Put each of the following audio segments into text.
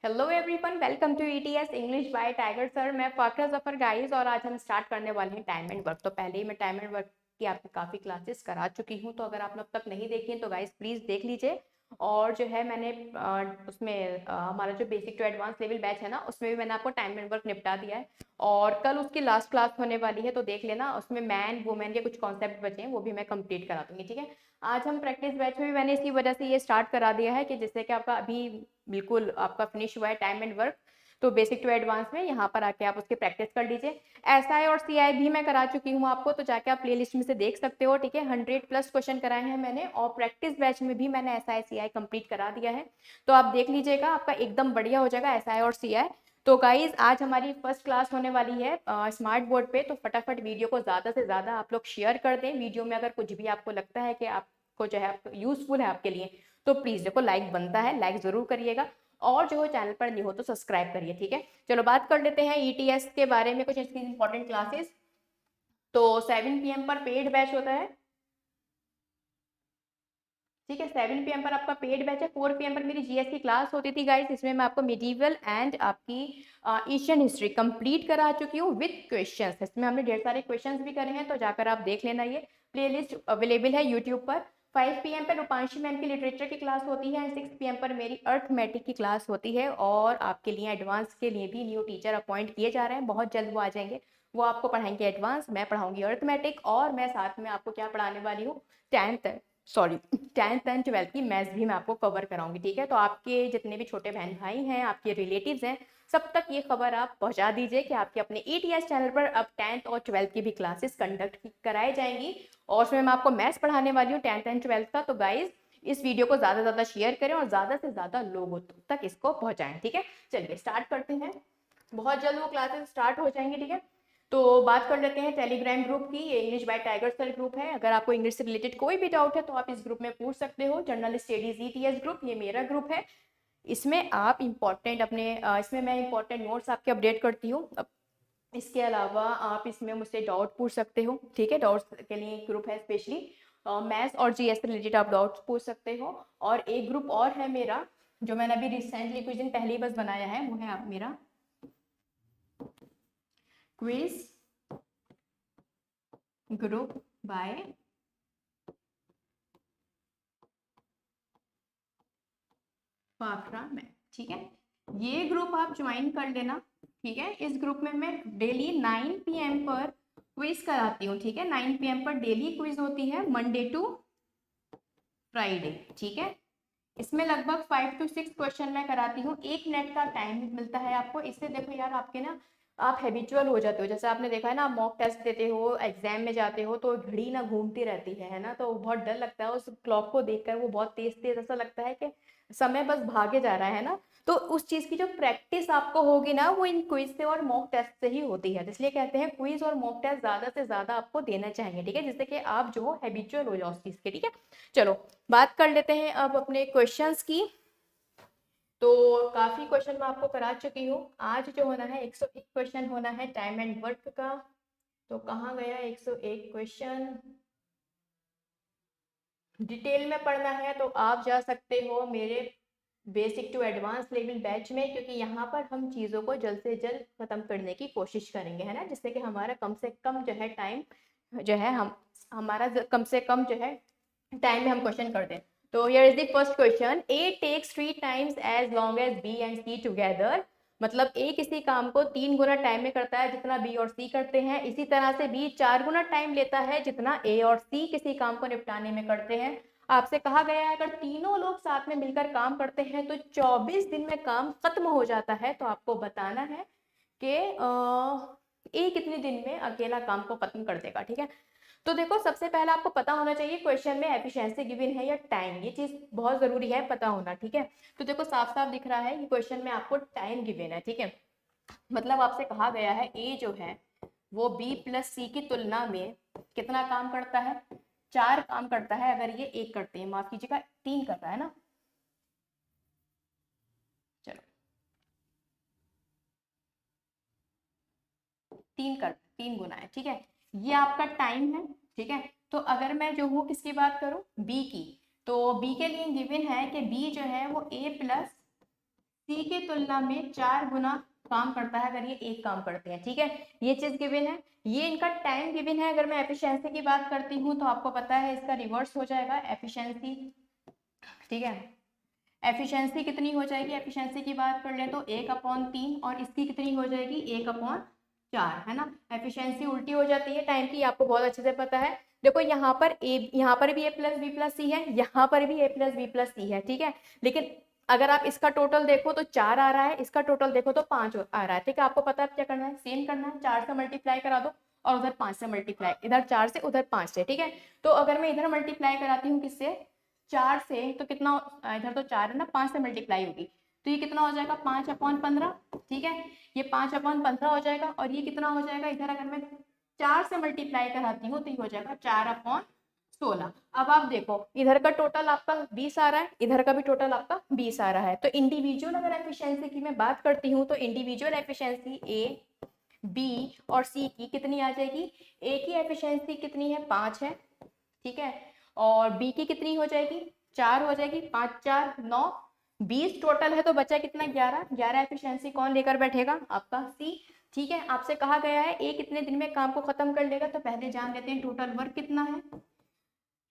Hello everyone, welcome to ETS English by Tiger sir. मैं Fakhra Zafar guys और आज हम स्टार्ट करने वाले हैं टाइम एंड वर्क। तो पहले ही मैं टाइम एंड वर्क की आपको काफ़ी क्लासेस करा चुकी हूँ, तो अगर आप लोग तक नहीं देखी हैं तो गाइस प्लीज़ देख लीजिए। और जो है मैंने उसमें हमारा जो basic to advance level batch है ना, उसमें भी मैंने आपको टाइम एंड वर्क निपटा दिया है। और कल उसकी लास्ट क्लास होने वाली है, तो देख लेना, उसमें मैन वुमेन के कुछ कॉन्सेप्ट बचे हैं, वो भी मैं कंप्लीट करा दूंगी। ठीक है, आज हम प्रैक्टिस बैच में भी मैंने इसी वजह से ये स्टार्ट करा दिया है कि जिससे कि आपका अभी बिल्कुल आपका फिनिश हुआ है टाइम एंड वर्क, तो बेसिक टू एडवांस में यहाँ पर आके आप उसकी प्रैक्टिस कर लीजिए। एसआई और सीआई भी मैं करा चुकी हूँ आपको, तो जाके आप प्लेलिस्ट में से देख सकते हो। ठीक है, 100+ क्वेश्चन कराए हैं मैंने, और प्रैक्टिस बैच में भी मैंने एसआई सीआई कंप्लीट करा दिया है। तो आप देख लीजिएगा, आपका एकदम बढ़िया हो जाएगा एसआई और सीआई। तो गाइज आज हमारी फर्स्ट क्लास होने वाली है स्मार्ट बोर्ड पे, तो फटाफट वीडियो को ज़्यादा से ज़्यादा आप लोग शेयर कर दें। वीडियो में अगर कुछ भी आपको लगता है कि आपको जो है यूजफुल है आपके लिए, तो प्लीज़ देखो, लाइक बनता है, लाइक ज़रूर करिएगा। और जो चैनल पर नहीं हो तो सब्सक्राइब करिए। ठीक है, चलो बात कर लेते हैं ईटीएस के बारे में, कुछ इसकी इंपॉर्टेंट क्लासेस। तो 7 PM पर पेड बैच होता है। ठीक है, 7 PM पर आपका पेड बैच है। 4 PM पर मेरी जीएस की क्लास होती थी गाइस, इसमें मैं आपको मिडीवल एंड आपकी एशियन हिस्ट्री कंप्लीट करा चुकी हूँ विद क्वेश्चंस। इसमें हमने ढेर सारे क्वेश्चंस भी करे हैं, तो जाकर आप देख लेना, ये प्लेलिस्ट अवेलेबल है यूट्यूब पर। 5 PM पर रूपांशी मैम की लिटरेचर की क्लास होती है, 6 PM पर मेरी अर्थमेटिक की क्लास होती है। और आपके लिए एडवांस के लिए भी न्यू टीचर अपॉइंट किए जा रहे हैं, बहुत जल्द वो आ जाएंगे। वो आपको पढ़ाएंगे एडवांस, मैं पढ़ाऊंगी अर्थमेटिक, और मैं साथ में आपको क्या पढ़ाने वाली हूँ, 10th एंड 12th की मैथ्स भी मैं आपको कवर कराऊंगी। ठीक है, तो आपके जितने भी छोटे बहन भाई हैं, आपके रिलेटिव्स हैं, सब तक ये खबर आप पहुंचा दीजिए कि आपके अपने ईटीएस चैनल पर अब 10th और 12th की भी क्लासेस कंडक्ट कराई जाएंगी। और उसमें मैं आपको मैथ्स पढ़ाने वाली हूँ 10th एंड 12th का। तो गाइज इस वीडियो को ज़्यादा से ज़्यादा शेयर करें और ज़्यादा से ज़्यादा लोगों तक इसको पहुँचाएं। ठीक है, चलिए स्टार्ट करते हैं। बहुत जल्द वो क्लासेस स्टार्ट हो जाएंगी। ठीक है, तो बात कर लेते हैं टेलीग्राम ग्रुप की। ये English by Tiger sir group है। अगर आपको इंग्लिश से रिलेटेड कोई भी डाउट है तो आप इस ग्रुप में पूछ सकते हो। जर्नल स्टडीज ईटीएस ग्रुप, ये मेरा ग्रुप है। इसमें आप इंपॉर्टेंट अपने इसमें मैं इंपॉर्टेंट नोट्स आपके अपडेट करती हूँ। इसके अलावा आप इसमें मुझसे डाउट पूछ सकते हो। ठीक है, डाउट्स के लिए ग्रुप है स्पेशली, मैथ्स और जीएस से रिलेटेड आप डाउट्स पूछ सकते हो। और एक ग्रुप और है मेरा, जो मैंने अभी रिसेंटली कुछ दिन पहले ही बस बनाया है, वो है मेरा क्विज ग्रुप बाय फाफरा में। ठीक है, ये ग्रुप आप ज्वाइन कर लेना। ठीक है, इस ग्रुप में मैं डेली 9 PM पर क्विज कराती हूँ। ठीक है, 9 PM पर डेली क्विज होती है, मंडे टू फ्राइडे। ठीक है, इसमें लगभग 5 to 6 क्वेश्चन मैं कराती हूँ। 1 मिनट का टाइम मिलता है आपको। इससे देखो यार, आपके ना आप हैबिचुअल हो जाते हो। जैसे आपने देखा है ना, आप मॉक टेस्ट देते हो, एग्जाम में जाते हो, तो घड़ी ना घूमती रहती है ना, तो बहुत डर लगता है उस क्लॉक को देखकर। वो बहुत तेज तेज ऐसा लगता है कि समय बस भागे जा रहा है ना। तो उस चीज की जो प्रैक्टिस आपको होगी ना, वो इन क्विज से और मॉक टेस्ट से ही होती है। इसलिए कहते हैं क्विज और मॉक टेस्ट ज्यादा से ज्यादा आपको देना चाहिए। ठीक है, जिससे कि आप जो हैबिचुअल हो जाओ उस चीज के। ठीक है, चलो बात कर लेते हैं अब अपने क्वेश्चंस की। तो काफी क्वेश्चन मैं आपको करा चुकी हूँ। आज जो होना है 101 क्वेश्चन होना है टाइम एंड वर्क का। तो कहाँ गया 101 क्वेश्चन? डिटेल में पढ़ना है तो आप जा सकते हो मेरे basic to advance level batch में, क्योंकि यहाँ पर हम चीज़ों को जल्द से जल्द खत्म करने की कोशिश करेंगे, है ना, जिससे कि हमारा कम से कम जो है टाइम जो है हम हमारा कम से कम जो है टाइम में हम क्वेश्चन कर दें। तो here is the first question, A takes 3 times as long as B and C together. मतलब ए किसी काम को 3 गुना टाइम में करता है जितना बी और सी करते हैं। इसी तरह से बी 4 गुना टाइम लेता है जितना ए और सी किसी काम को निपटाने में करते हैं। आपसे कहा गया है अगर तीनों लोग साथ में मिलकर काम करते हैं तो 24 दिन में काम खत्म हो जाता है। तो आपको बताना है कि ए कितने दिन में अकेला काम को खत्म कर देगा। ठीक है, तो देखो, सबसे पहले आपको पता होना चाहिए क्वेश्चन में एफिशिएंसी गिवन है या टाइम, ये चीज बहुत जरूरी है पता होना। ठीक है, तो देखो साफ साफ दिख रहा है कि क्वेश्चन में आपको टाइम गिवन है। ठीक है, मतलब आपसे कहा गया है ए जो है वो बी प्लस सी की तुलना में कितना काम करता है, 4 काम करता है। अगर ये 1 करते हैं, माफ कीजिएगा 3 कर रहा है ना, चलो 3 गुना है। ठीक है, ये आपका टाइम है। ठीक है, तो अगर मैं जो हूँ किसकी बात करूँ, बी की, तो बी के लिए गिवन है कि बी जो है वो ए प्लस सी के तुलना में 4 गुना काम करता है अगर ये एक काम करते हैं, ठीक है। ये चीज गिवन है, ये इनका टाइम गिवन है। अगर मैं एफिशिएंसी की बात करती हूँ तो आपको पता है इसका रिवर्स हो जाएगा एफिशिएंसी, ठीक है। एफिशिएंसी कितनी हो जाएगी, एफिशिएंसी की बात कर ले तो 1/3 और इसकी कितनी हो जाएगी 1/4, है ना। एफिशिएंसी उल्टी हो जाती है टाइम की, आपको बहुत अच्छे से पता है। देखो यहाँ पर यहाँ पर भी a प्लस बी प्लस सी है, यहाँ पर भी a प्लस बी प्लस सी है, ठीक है। लेकिन अगर आप इसका टोटल देखो तो 4 आ रहा है, इसका टोटल देखो तो 5 आ रहा है, ठीक है। आपको पता है क्या करना है, सेम करना है, 4 से मल्टीप्लाई करा दो और उधर 5 से मल्टीप्लाई, इधर 4 से उधर 5 से, ठीक है। तो अगर मैं इधर मल्टीप्लाई कराती हूँ किससे, 4 से, तो कितना, इधर तो 4 है ना, 5 से मल्टीप्लाई होगी तो ये कितना हो जाएगा 5/15, ठीक है। ये 5/15 हो जाएगा और ये कितना हो जाएगा, इधर अगर मैं 4 से मल्टीप्लाई कराती हूँ तो ये हो जाएगा 4/16। अब आप देखो इधर का टोटल आपका 20 आ रहा है, इधर का भी टोटल आपका 20 आ रहा है। तो इंडिविजुअल अगर एफिशिएंसी की मैं बात करती हूँ तो इंडिविजुअल एफिशिएंसी ए, बी और सी की कितनी आ जाएगी, ए की एफिशिएंसी कितनी है 5 है, ठीक है। और बी की कितनी हो जाएगी 4 हो जाएगी, 5 4 9, 20 टोटल है तो बचा कितना 11, 11 एफिशिएंसी कौन लेकर बैठेगा, आपका सी, ठीक है। आपसे कहा गया है ए कितने दिन में काम को खत्म कर लेगा, तो पहले जान लेते हैं टोटल वर्क कितना है।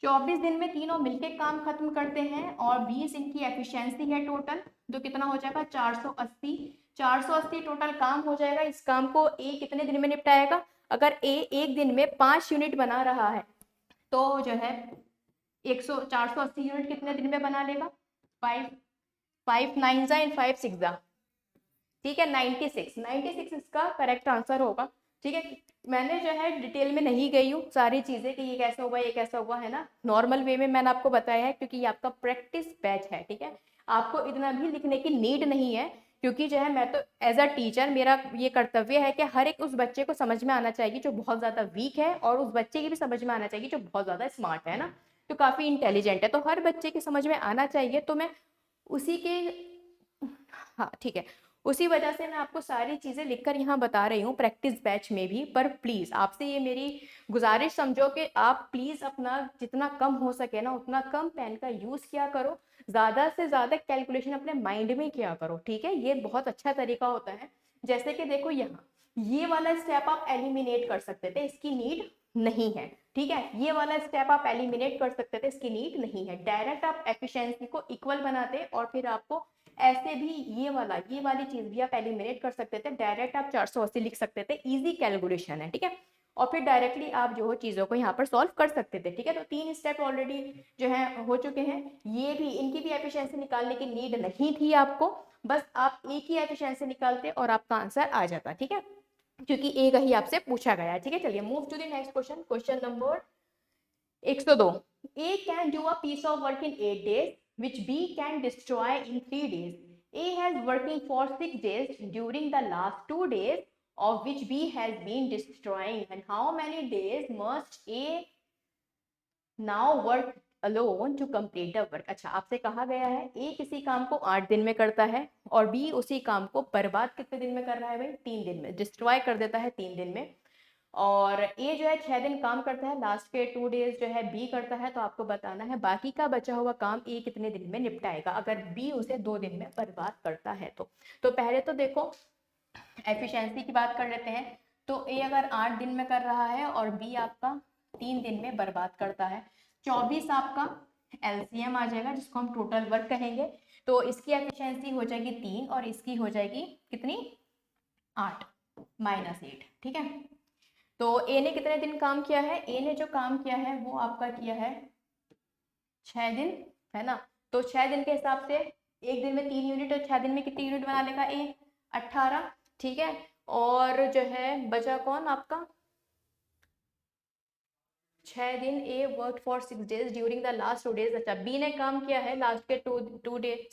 24 दिन में तीनों मिलके काम खत्म करते हैं और 20 इनकी एफिशिएंसी है टोटल, तो कितना हो जाएगा 480, 480 टोटल काम हो जाएगा। इस काम को ए कितने दिन में निपटाएगा, अगर ए एक दिन में 5 यूनिट बना रहा है तो जो है 480 यूनिट कितने दिन में बना लेगा, 5 9 जा एंड 5 6 जा, ठीक है। 96 इसका करेक्ट आंसर होगा, ठीक है। मैंने जो है डिटेल में नहीं गई हूँ सारी चीजें कि ये कैसे हुआ ये कैसा हुआ, है ना। नॉर्मल वे में मैंने आपको बताया है क्योंकि ये आपका प्रैक्टिस बैच है, ठीक है। आपको इतना भी लिखने की नीड नहीं है क्योंकि जो है मैं तो एज अ टीचर मेरा ये कर्तव्य है कि हर एक उस बच्चे को समझ में आना चाहिए जो बहुत ज्यादा वीक है और उस बच्चे की भी समझ में आना चाहिए जो बहुत ज्यादा स्मार्ट है ना, जो काफी इंटेलिजेंट है। तो हर बच्चे की समझ में आना चाहिए, तो मैं उसी के, हाँ ठीक है, उसी वजह से मैं आपको सारी चीजें लिखकर यहाँ बता रही हूँ प्रैक्टिस बैच में भी। पर प्लीज आपसे ये मेरी गुजारिश समझो कि आप प्लीज अपना जितना कम हो सके ना उतना कम पेन का यूज किया करो, ज्यादा से ज्यादा कैलकुलेशन अपने माइंड में किया करो, ठीक है। ये बहुत अच्छा तरीका होता है। जैसे कि देखो यहाँ ये वाला स्टेप आप एलिमिनेट कर सकते थे, इसकी नीड नहीं है, ठीक है। ये वाला स्टेप आप एलिमिनेट कर सकते थे, इसकी नीड नहीं है। डायरेक्ट आप एफिशिएंसी को इक्वल बनाते और फिर आपको ऐसे भी ये वाली चीज भी आप एलिमिनेट कर सकते थे, डायरेक्ट आप 480 लिख सकते थे, इजी कैलकुलेशन है, ठीक है। और फिर डायरेक्टली आप जो हो चीजों को यहाँ पर सॉल्व कर सकते थे, ठीक है। तो 3 स्टेप ऑलरेडी जो है हो चुके हैं। ये भी इनकी भी एफिशिएंसी निकालने की नीड नहीं थी आपको, बस आप एक ही एफिशिएंसी निकालते और आपका आंसर आ जाता, ठीक है, क्योंकि एक ही आपसे पूछा गया है, ठीक है। चलिए move to the next question, question number 102। A can do a piece of work in 8 days, which B can destroy in 3 days. A has working for 6 days during the last 2 days, of which B has been destroying. And how many days must A now work alone to complete the work? अच्छा, आपसे कहा गया है A किसी काम को 8 दिन में करता है और B उसी काम को बर्बाद कितने दिन में कर रहा है भाई, 3 दिन में, डिस्ट्रॉय कर देता है 3 दिन में। और ए जो है 6 दिन काम करता है, लास्ट के 2 डेज जो है बी करता है। तो आपको बताना है बाकी का बचा हुआ काम ए कितने दिन में निपटाएगा अगर बी उसे 2 दिन में बर्बाद करता है तो पहले तो देखो एफिशिएंसी की बात कर लेते हैं। तो ए अगर 8 दिन में कर रहा है और बी आपका 3 दिन में बर्बाद करता है, 24 आपका एलसीएम आ जाएगा जिसको हम टोटल वर्क कहेंगे। तो इसकी एफिशिएंसी हो जाएगी 3 और इसकी हो जाएगी कितनी 8 -8, ठीक है। तो ए ने कितने दिन काम किया है, ए ने जो काम किया है वो आपका किया है 6 दिन, है ना। तो 6 दिन के हिसाब से एक दिन में 3 यूनिट और 6 दिन में कितनी यूनिट बना लेगा ए, 18, ठीक है। और जो है बचा कौन आपका 6 दिन, a work for 6 days during the last 2 days. अच्छा, बी ने काम किया है लास्ट के 2 डेज,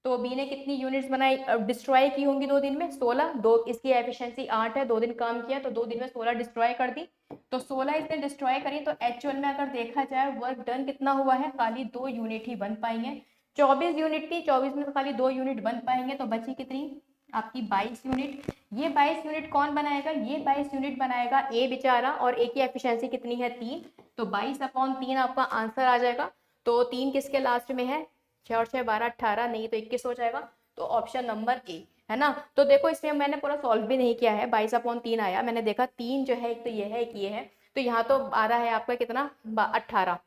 तो बी ने कितनी यूनिट्स बनाई, डिस्ट्रॉय की होंगी 2 दिन में 16, दो इसकी एफिशिएंसी 8 है, 2 दिन काम किया तो 2 दिन में 16 डिस्ट्रॉय कर दी। तो 16 इसने डिस्ट्रॉय करी तो एक्चुअल में अगर देखा जाए वर्क डन कितना हुआ है, खाली 2 यूनिट ही बन पाई है। 24 यूनिट थी, 24 में खाली 2 यूनिट बन पाएंगे तो बची कितनी आपकी 22 यूनिट। ये 22 यूनिट कौन बनाएगा, ये 22 यूनिट बनाएगा ए बेचारा, और ए की एफिशिएंसी कितनी है 3, तो 22/3 आपका आंसर आ जाएगा। तो 3 किसके लास्ट में है, 6 और 6 12 18, नहीं तो 21 हो जाएगा। तो ऑप्शन नंबर ए है ना। तो देखो इसमें मैंने पूरा सॉल्व भी नहीं किया है, 22/3 आया, मैंने देखा 3 जो है एक तो ये है एक ये है, तो यहाँ तो आ रहा है आपका कितना 18,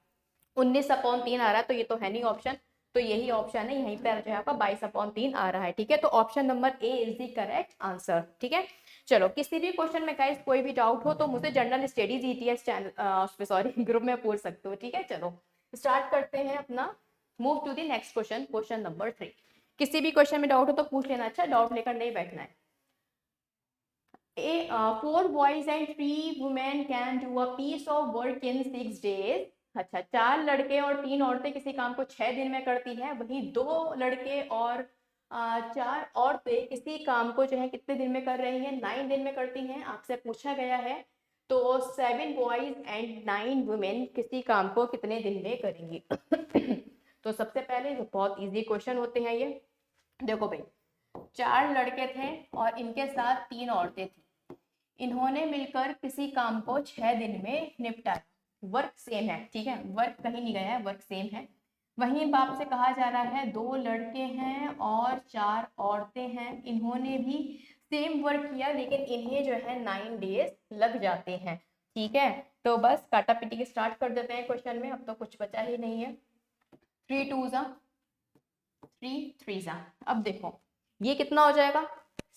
19/3 आ रहा है, तो ये तो है नहीं ऑप्शन, तो यही ऑप्शन है, यहीं पर जो है आपका 22/3 आ रहा है। ठीक है, तो option number A is the correct answer. ठीक है, चलो किसी भी क्वेश्चन में गाइस कोई भी डाउट हो तो मुझे general studies ETS channel sorry group में पूछ सकते हो। ठीक है, चलो स्टार्ट करते हैं अपना, move to the next question, question number 3। किसी भी क्वेश्चन में डाउट हो तो पूछ लेना, अच्छा डाउट लेकर नहीं बैठना है। 4 boys and 3 women can do a piece of work in 6 days। अच्छा, 4 लड़के और 3 औरतें किसी काम को 6 दिन में करती है, वहीं 2 लड़के और 4 औरतें किसी काम को जो है कितने दिन में कर रही हैं, 9 दिन में करती हैं, आपसे पूछा गया है। तो 7 बॉयज एंड 9 वुमेन किसी काम को कितने दिन में करेंगी। तो सबसे पहले बहुत इजी क्वेश्चन होते हैं ये। देखो भाई, 4 लड़के थे और इनके साथ 3 औरतें थी, इन्होंने मिलकर किसी काम को 6 दिन में निपटाया। वर्क सेम है, ठीक है, वर्क कहीं नहीं गया है, वर्क सेम है। वहीं बाप से कहा जा रहा है 2 लड़के हैं और 4 औरतें हैं, इन्होंने भी सेम वर्क किया, लेकिन इन्हें जो है 9 डेज लग जाते हैं। ठीक है, तो बस काटा पीटी के स्टार्ट कर देते हैं क्वेश्चन में, अब तो कुछ बचा ही नहीं है। 3 2 जा 3 3 जा। अब देखो ये कितना हो जाएगा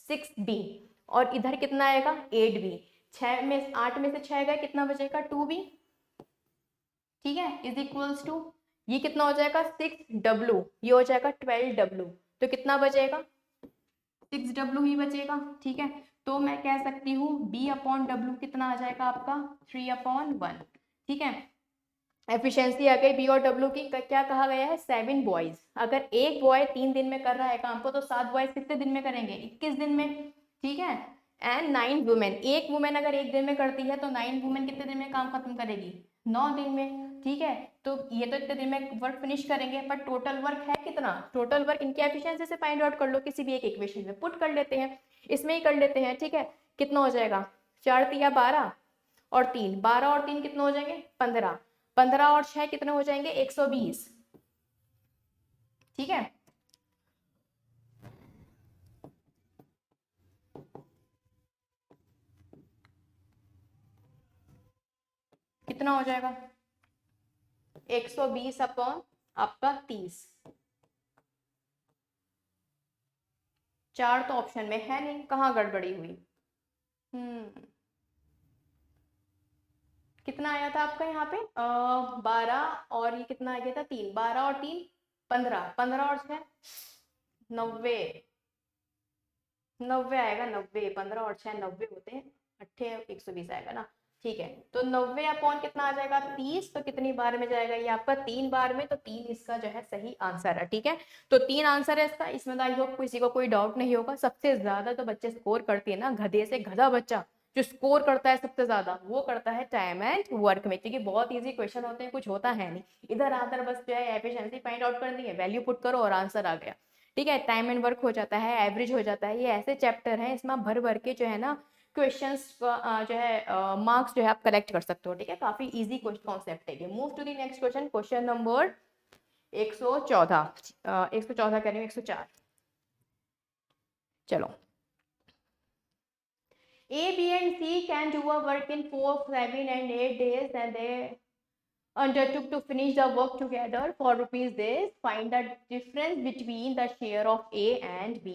6b, और इधर कितना आएगा 8b, 8 में से 6 गए, कितना बचेगा 2b। ठीक है, इज इक्वल्स टू ये कितना हो जाएगा 6w, ये हो जाएगा 12w, तो कितना बचेगा 6w ही बचेगा। ठीक है, तो मैं कह सकती हूँ b/w कितना आ जाएगा आपका 3/1। ठीक है, एफिशिएंसी आ गई बी और डब्ल्यू की। क्या कहा गया है 7 बॉयज, अगर एक बॉय 3 दिन में कर रहा है काम को, तो 7 बॉयज कितने दिन में करेंगे 21 दिन में। ठीक है, एंड 9 वुमेन, एक वुमेन अगर एक दिन में करती है तो 9 वुमेन कितने दिन में काम खत्म करेगी 9 दिन में। ठीक है, तो ये तो इतने दिन में वर्क फिनिश करेंगे, पर टोटल वर्क है कितना, टोटल वर्क इनकी एफिशिएंसी से फाइंड आउट कर लो, किसी भी एक इक्वेशन में पुट कर लेते हैं, इसमें ही कर लेते हैं। ठीक है, कितना हो जाएगा 4 तिया 12 और 3 12 और 3 कितने हो जाएंगे 15, 15 और 6 कितने हो जाएंगे 120। ठीक है, कितना हो जाएगा 120 अपॉन आपका 30। 4 तो ऑप्शन में है नहीं, कहाँ गड़बड़ी हुई। कितना आया था आपका यहाँ पे 12, और ये कितना आ गया था 3, 12 और 3 15, 15 और 6 90, 90 आएगा 90, 15 और 6 90 होते हैं, 120 आएगा ना। ठीक है, तो 90 अपॉन कितना आ जाएगा 30, तो कितनी बार में जाएगा ये आपका 3 बार में, तो 3 इसका जो है सही आंसर है। ठीक है, तो 3 आंसर है इसका, इसमें आई होप किसी को कोई डाउट नहीं होगा। सबसे ज्यादा तो बच्चे स्कोर करते हैं ना, गधे से गधा बच्चा जो स्कोर करता है सबसे ज्यादा, वो करता है टाइम एंड वर्क में, क्योंकि बहुत इजी क्वेश्चन होते हैं, कुछ होता है नहीं, इधर आकर बस जो है एफिशिएंसी फाइंड आउट करनी है, वैल्यू पुट करो और आंसर आ गया। ठीक है, टाइम एंड वर्क हो जाता है, एवरेज हो जाता है, ये ऐसे चैप्टर हैं इसमें भर भर के जो है ना क्वेश्चंस जो है मार्क्स जो है आप कलेक्ट कर सकते हो। ठीक है, काफी इजी कॉन्सेप्ट है ये। Move to the next question, question number 114, 114 कह रही हूँ 104। चलो, A, B and C can do a work in 4, 7 and 8 days and they undertook to finish the work together for rupees this, find the difference between the share of A and B।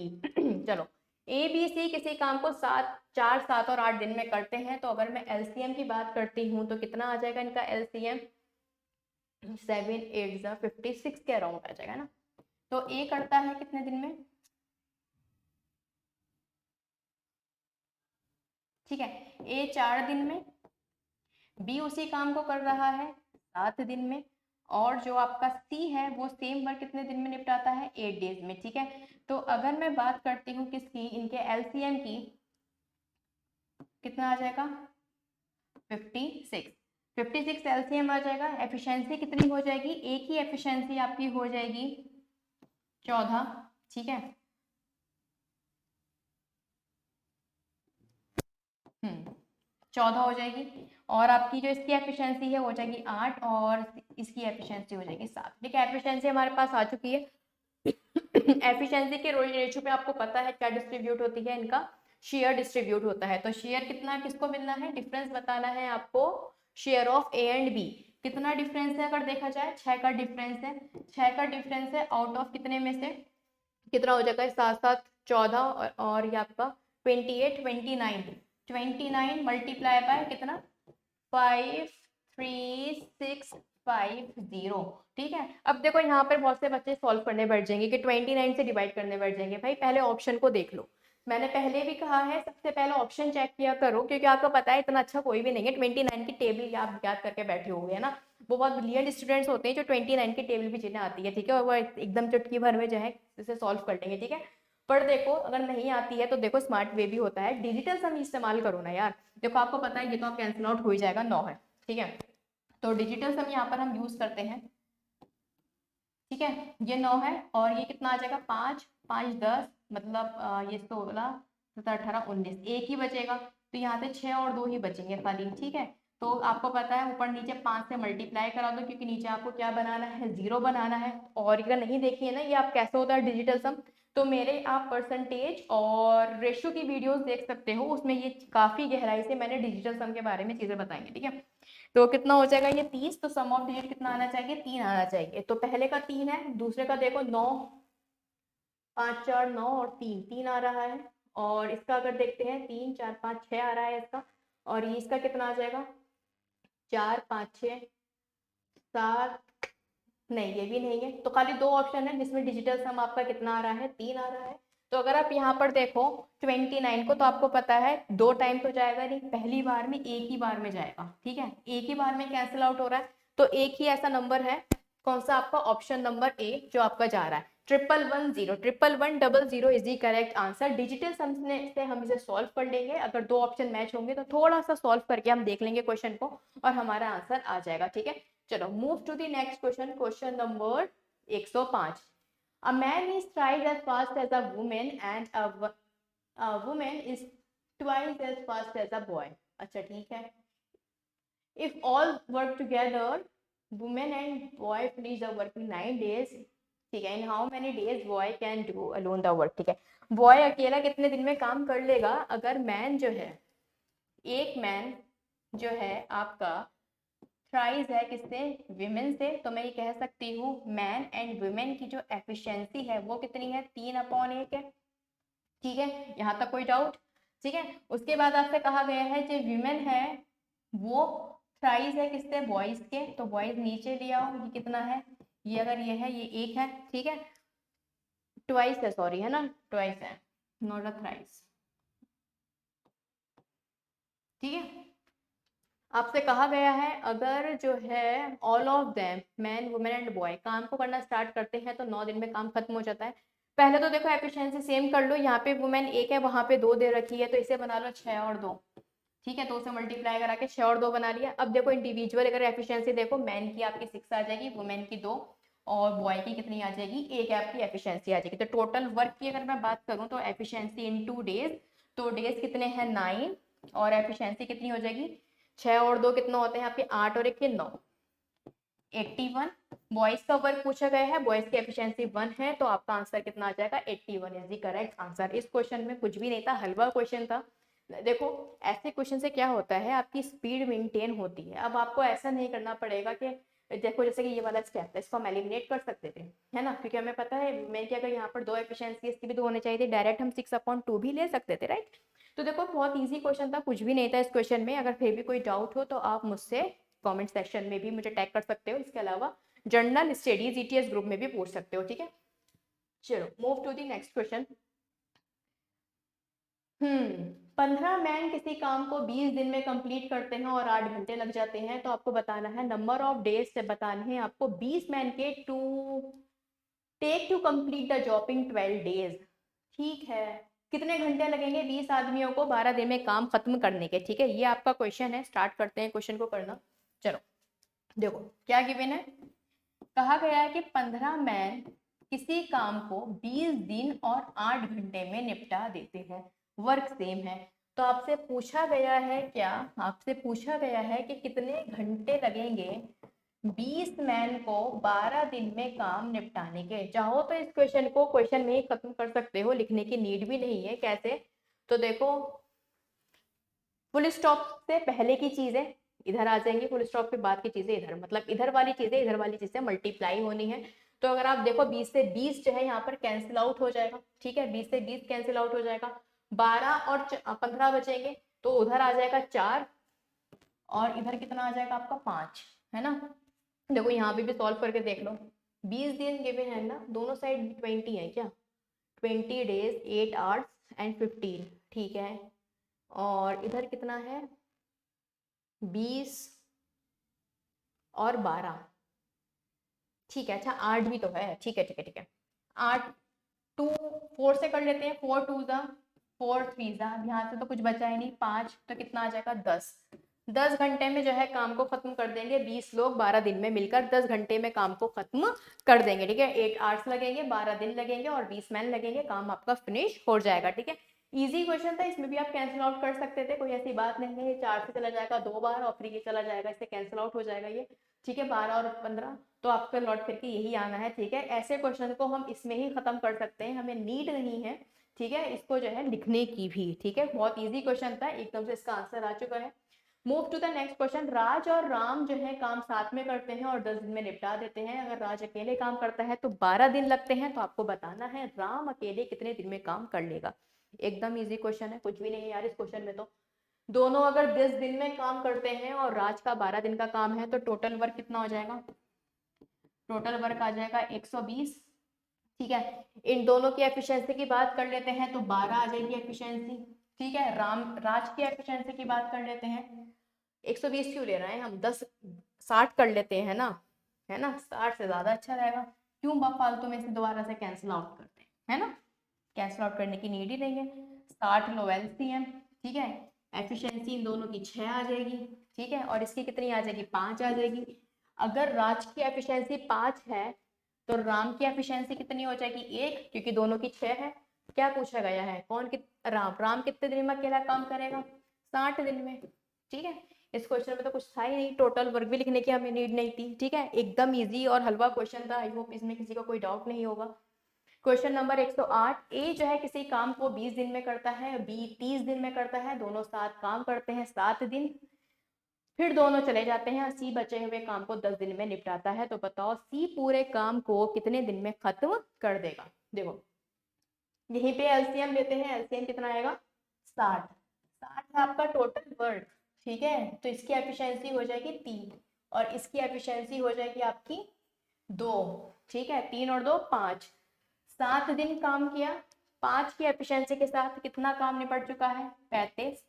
चलो, A, B, C किसी काम को 4, 7 और 8 दिन में करते हैं, तो अगर मैं LCM की बात करती हूँ तो कितना आ जाएगा इनका LCM 7 8 56 के अराउंड आ जाएगा ना। तो A करता है कितने दिन में, ठीक है, A 4 दिन में, B उसी काम को कर रहा है 7 दिन में, और जो आपका C है वो सेम वर्क कितने दिन में निपटाता है 8 डेज में। ठीक है, तो अगर मैं बात करती हूँ किसकी, इनके LCM की, कितना आ जाएगा 56, 56 LCM आ जाएगा। एफिशिएंसी कितनी हो जाएगी, एक ही एफिशिएंसी आपकी हो जाएगी 14। ठीक है, 14 हो जाएगी, और आपकी जो इसकी एफिशिएंसी है हो जाएगी 8, और इसकी एफिशिएंसी हो जाएगी 7। ठीक है, एफिशिएंसी हमारे पास आ चुकी है। एफिशिएंसी के रेशियो पे आपको पता है क्या डिस्ट्रीब्यूट होती है, इनका शेयर डिस्ट्रीब्यूट होता है। तो शेयर कितना किसको मिलना है, डिफरेंस बताना है आपको, share of A and B. कितना डिफरेंस है अगर देखा जाए, 6 का डिफरेंस है। 6 का डिफरेंस है आउट ऑफ कितने में से, कितना हो जाएगा, 7 7 14 और ये आपका 28 29, 29 मल्टीप्लाई बाय कितना 5 3 6 5 0। ठीक है, अब देखो यहाँ पर बहुत से बच्चे सॉल्व करने बैठ जाएंगे कि 29 से डिवाइड करने बैठ जाएंगे। भाई पहले ऑप्शन को देख लो, मैंने पहले भी कहा है सबसे पहले ऑप्शन चेक किया करो, क्योंकि आपको पता है इतना अच्छा कोई भी नहीं है 29 की टेबल आप याद करके बैठे हुए है ना। वो बहुत ब्रिलियंट स्टूडेंट्स होते हैं जो 29 की टेबल भी जिन्हें आती है, ठीक है, और वो एकदम चुटकी भर में जो है इसे सॉल्व कर लेंगे। ठीक है, पर देखो अगर नहीं आती है तो देखो स्मार्ट वे भी होता है, डिजिटल सम इस्तेमाल करो ना यार। देखो आपको पता है ये तो आप कैंसिल आउट हो ही जाएगा, 9 है। ठीक है, तो डिजिटल सम यहाँ पर हम यूज करते हैं। ठीक है, ये 9 है और ये कितना आ जाएगा, 5 5 10 मतलब ये 16 17 18 19, एक ही बचेगा। तो यहाँ से 6 और 2 ही बचेंगे खाली। ठीक है, तो आपको पता है ऊपर नीचे 5 से मल्टीप्लाई करा दो, क्योंकि नीचे आपको क्या बनाना है, 0 बनाना है। और अगर नहीं देखिए ना ये आप कैसे होता है डिजिटल सम, तो मेरे आप परसेंटेज और रेशो की वीडियोस देख सकते हो, उसमें ये काफी गहराई से मैंने डिजिटल सम के बारे में चीजें बताएंगे। ठीक है, तो कितना हो जाएगा ये 30, तो सम ऑफ डिजिट कितना आना चाहिए, 3 आना चाहिए। तो पहले का 3 है, दूसरे का देखो 9, 5 4 9 और 3 3 आ रहा है। और इसका अगर देखते हैं 3 4 5 6 आ रहा है इसका। और ये इसका कितना आ जाएगा, 4 5 6 7, नहीं ये भी नहीं है। तो खाली 2 ऑप्शन है जिसमें डिजिटल सम आपका कितना आ रहा है, 3 आ रहा है। तो अगर आप यहाँ पर देखो 29 को, तो आपको पता है 2 टाइम तो जाएगा नहीं, पहली बार में एक ही बार में जाएगा। ठीक है, एक ही बार में कैंसिल आउट हो रहा है। तो एक ही ऐसा नंबर है, कौन सा, आपका ऑप्शन नंबर ए जो आपका जा रहा है 1110, 1110 is the correct answer. Digital sum से हम इसे सॉल्व कर लेंगे, अगर 2 ऑप्शन मैच होंगे तो थोड़ा सा सॉल्व करके हम देख लेंगे क्वेश्चन को और हमारा आंसर आ जाएगा। ठीक है, चलो move to the next question, question number 105। A man is thrice as fast as a woman and a woman is twice as fast as a boy. अच्छा ठीक है, if all work together woman and boy finish the work in 9 days, ठीक है, in how many days boy can do alone the work। ठीक है, boy अकेला कितने दिन में काम कर लेगा। अगर मैन जो है, एक मैन जो है आपका थ्राइस है किससे, विमेन से, तो मैं ये कह सकती हूँ मैन एंड वुमेन की जो एफिशिएंसी है वो कितनी है, 3/1 है। ठीक है, यहाँ तक कोई डाउट। ठीक है, उसके बाद आपसे कहा गया है जो विमेन है वो थ्राइस है किससे, बॉयज के, तो बॉयज नीचे ले आओ, ये कितना है, ये अगर ये है ये 1 है। ठीक है, ट्वाइस है, सॉरी है ना, ट्वाइस है, नॉट अ थ्राइस। ठीक है, आपसे कहा गया है अगर जो है all of them man women and boy काम को करना स्टार्ट करते हैं तो 9 दिन में काम खत्म हो जाता है। पहले तो देखो एफिशिएंसी सेम कर लो, यहाँ पे वुमेन 1 है, वहां पे 2 दे रखी है, तो इसे बना लो 6 और 2। ठीक है, तो उसे मल्टीप्लाई करा के 6 और 2 बना लिया। अब देखो इंडिविजुअल अगर एफिशिएंसी देखो, मैन की आपकी 6 आ जाएगी, वुमेन की 2 और बॉय की कितनी आ जाएगी, 1 आपकी एफिशिएंसी आ जाएगी। तो टोटल वर्क की अगर मैं बात करूँ तो एफिशिएंसी इन 2 डेज, तो डेज कितने हैं 9 और एफिशिएंसी कितनी हो जाएगी, 6 और 2 कितना होते हैं आपके 8 और 1 के 9, 81। बॉयज का वर्क पूछा गया है, बॉयज की एफिशिएंसी 1 है, तो आपका आंसर कितना आ जाएगा, 81 इज द करेक्ट आंसर। इस क्वेश्चन में कुछ भी नहीं था, हलवा क्वेश्चन था। देखो ऐसे क्वेश्चन से क्या होता है, आपकी स्पीड मेंटेन होती है। अब आपको ऐसा नहीं करना पड़ेगा कि देखो जैसे कि ये वाला स्टेप है इसको हम एलिमिनेट कर सकते थे, है ना, क्योंकि हमें पता है मैं क्या, अगर यहाँ पर 2 एफिशिएंसी इसकी भी 2 होने चाहिए थे, डायरेक्ट हम 6/2 भी ले सकते थे, राइट। तो देखो बहुत इजी क्वेश्चन था, कुछ भी नहीं था इस क्वेश्चन में। अगर फिर भी कोई डाउट हो तो आप मुझसे कमेंट सेक्शन में भी मुझे टैग कर सकते हो, इसके अलावा जर्नल स्टडीज ईटीएस ग्रुप में भी पूछ सकते हो। ठीक है, चलो move to the next question. 15 man किसी काम को 20 दिन में कंप्लीट करते हैं और 8 घंटे लग जाते हैं, तो आपको बताना है नंबर ऑफ डेज से बताने हैं आपको 20 मैन के to take to complete the job in 12 days. ठीक है, कितने घंटे लगेंगे 20 आदमियों को 12 दिन में काम खत्म करने के। ठीक है, ये आपका क्वेश्चन है, स्टार्ट करते हैं क्वेश्चन को करना। चलो देखो क्या गिवन है, कहा गया है कि 15 मैन किसी काम को 20 दिन और 8 घंटे में निपटा देते हैं, वर्क सेम है। तो आपसे पूछा गया है क्या, आपसे पूछा गया है कि कितने घंटे लगेंगे 20 मैन को 12 दिन में काम निपटाने के। चाहो तो इस क्वेश्चन को क्वेश्चन में ही खत्म कर सकते हो, लिखने की नीड भी नहीं है। कैसे? तो देखो, फुल स्टॉप से पहले की चीजें इधर आ जाएंगी, फुल स्टॉप के बाद की चीजें इधर, मतलब इधर वाली चीजें मल्टीप्लाई होनी है। तो अगर आप देखो 20 से 20 जो है यहाँ पर कैंसिल आउट हो जाएगा, ठीक है, 20 से 20 कैंसिल आउट हो जाएगा, 12 और 15 बचेंगे, तो उधर आ जाएगा 4 और इधर कितना आ जाएगा आपका 5, है ना। देखो यहाँ पे भी सॉल्व करके देख लो, 20 दिन गिवन है ना, दोनों साइड 20 है क्या, 20 डेज 8 आवर्स एंड 15, ठीक है। और इधर कितना है, 20 और 12, ठीक है। अच्छा 8 भी तो है, ठीक है ठीक है ठीक है। 8 2 4 से कर लेते हैं, 4 2 जा 4 3 जा, यहाँ से तो कुछ बचा ही नहीं, 5 तो कितना आ जाएगा 10 घंटे में जो है काम को खत्म कर देंगे। 20 लोग 12 दिन में मिलकर 10 घंटे में काम को खत्म कर देंगे, ठीक है। 8 आवर्स लगेंगे, 12 दिन लगेंगे और 20 मैन लगेंगे, काम आपका फिनिश हो जाएगा, ठीक है। इजी क्वेश्चन था, इसमें भी आप कैंसिल आउट कर सकते थे, कोई ऐसी बात नहीं है। 4 से चला जाएगा 2 बार और फिर ये चला जाएगा, इससे कैंसिल आउट हो जाएगा ये, ठीक है। 12 और 15 तो आपका लौट फिर के यही आना है, ठीक है। ऐसे क्वेश्चन को हम इसमें ही खत्म कर सकते हैं, हमें नीड नहीं है, ठीक है, इसको जो है लिखने की भी, ठीक है। बहुत इजी क्वेश्चन था, एकदम से इसका आंसर आ चुका है। Move to the next question. Raj और राम जो है काम साथ में करते हैं और 10 दिन में निपटा देते हैं। अगर राज अकेले काम करता है तो 12 दिन लगते हैं, तो आपको बताना है राम अकेले कितने दिन में काम कर लेगा। एकदम इजी क्वेश्चन है, कुछ भी नहीं है यार इस क्वेश्चन में तो। दोनों अगर 10 दिन में काम करते हैं और राज का 12 दिन का काम है, तो टोटल वर्क कितना हो जाएगा, टोटल वर्क आ जाएगा 120, ठीक है। इन दोनों की एफिशिएंसी की बात कर लेते हैं तो 12 आ जाएगी एफिशिएंसी, ठीक है। राज की एफिशिएंसी की बात कर लेते हैं, 120 क्यों ले रहे हैं हम, 10 60 कर लेते हैं ना, है ना, 60 से ज्यादा अच्छा रहेगा। क्यों फालतू में से दोबारा से कैंसिल आउट करते हैं, है ना, कैंसिल आउट करने की नीड ही नहीं है। 60 लो एलसीएम, ठीक है। एफिशिएंसी इन दोनों की 6 आ जाएगी, ठीक है, और इसकी कितनी आ जाएगी, 5 आ जाएगी। अगर राज की एफिशिएंसी 5 है तो राम की एफिशिएंसी कितनी हो जाएगी, 1, क्योंकि दोनों की 6 है। क्या पूछा गया है, कौन राम कितने दिन में अकेला काम करेगा, 60 दिन में, ठीक है। इस क्वेश्चन में तो कुछ था ही नहीं, टोटल वर्क भी लिखने की हमें नीड नहीं थी, ठीक है। एकदम इजी और हलवा क्वेश्चन था, आई होप इसमें किसी का कोई डाउट नहीं होगा। Question number 108। ए जो है किसी काम को 20 दिन में करता है, बी 30 दिन में करता है, दोनों साथ काम करते हैं 7 दिन, फिर दोनों चले जाते हैं, सी बचे हुए काम को 10 दिन में निपटाता है। तो बताओ सी पूरे काम को कितने दिन में खत्म कर देगा। देखो यहीं पे एलसीएम लेते हैं, एलसीएम कितना आएगा, 60 है आपका टोटल वर्क, ठीक है। तो इसकी एफिशिएंसी हो जाएगी 3 और इसकी एफिशिएंसी हो जाएगी आपकी 2, ठीक है। 3 और 2 5, 7 दिन काम किया, 5 की एफिशिएंसी के साथ कितना काम निपट चुका है, 35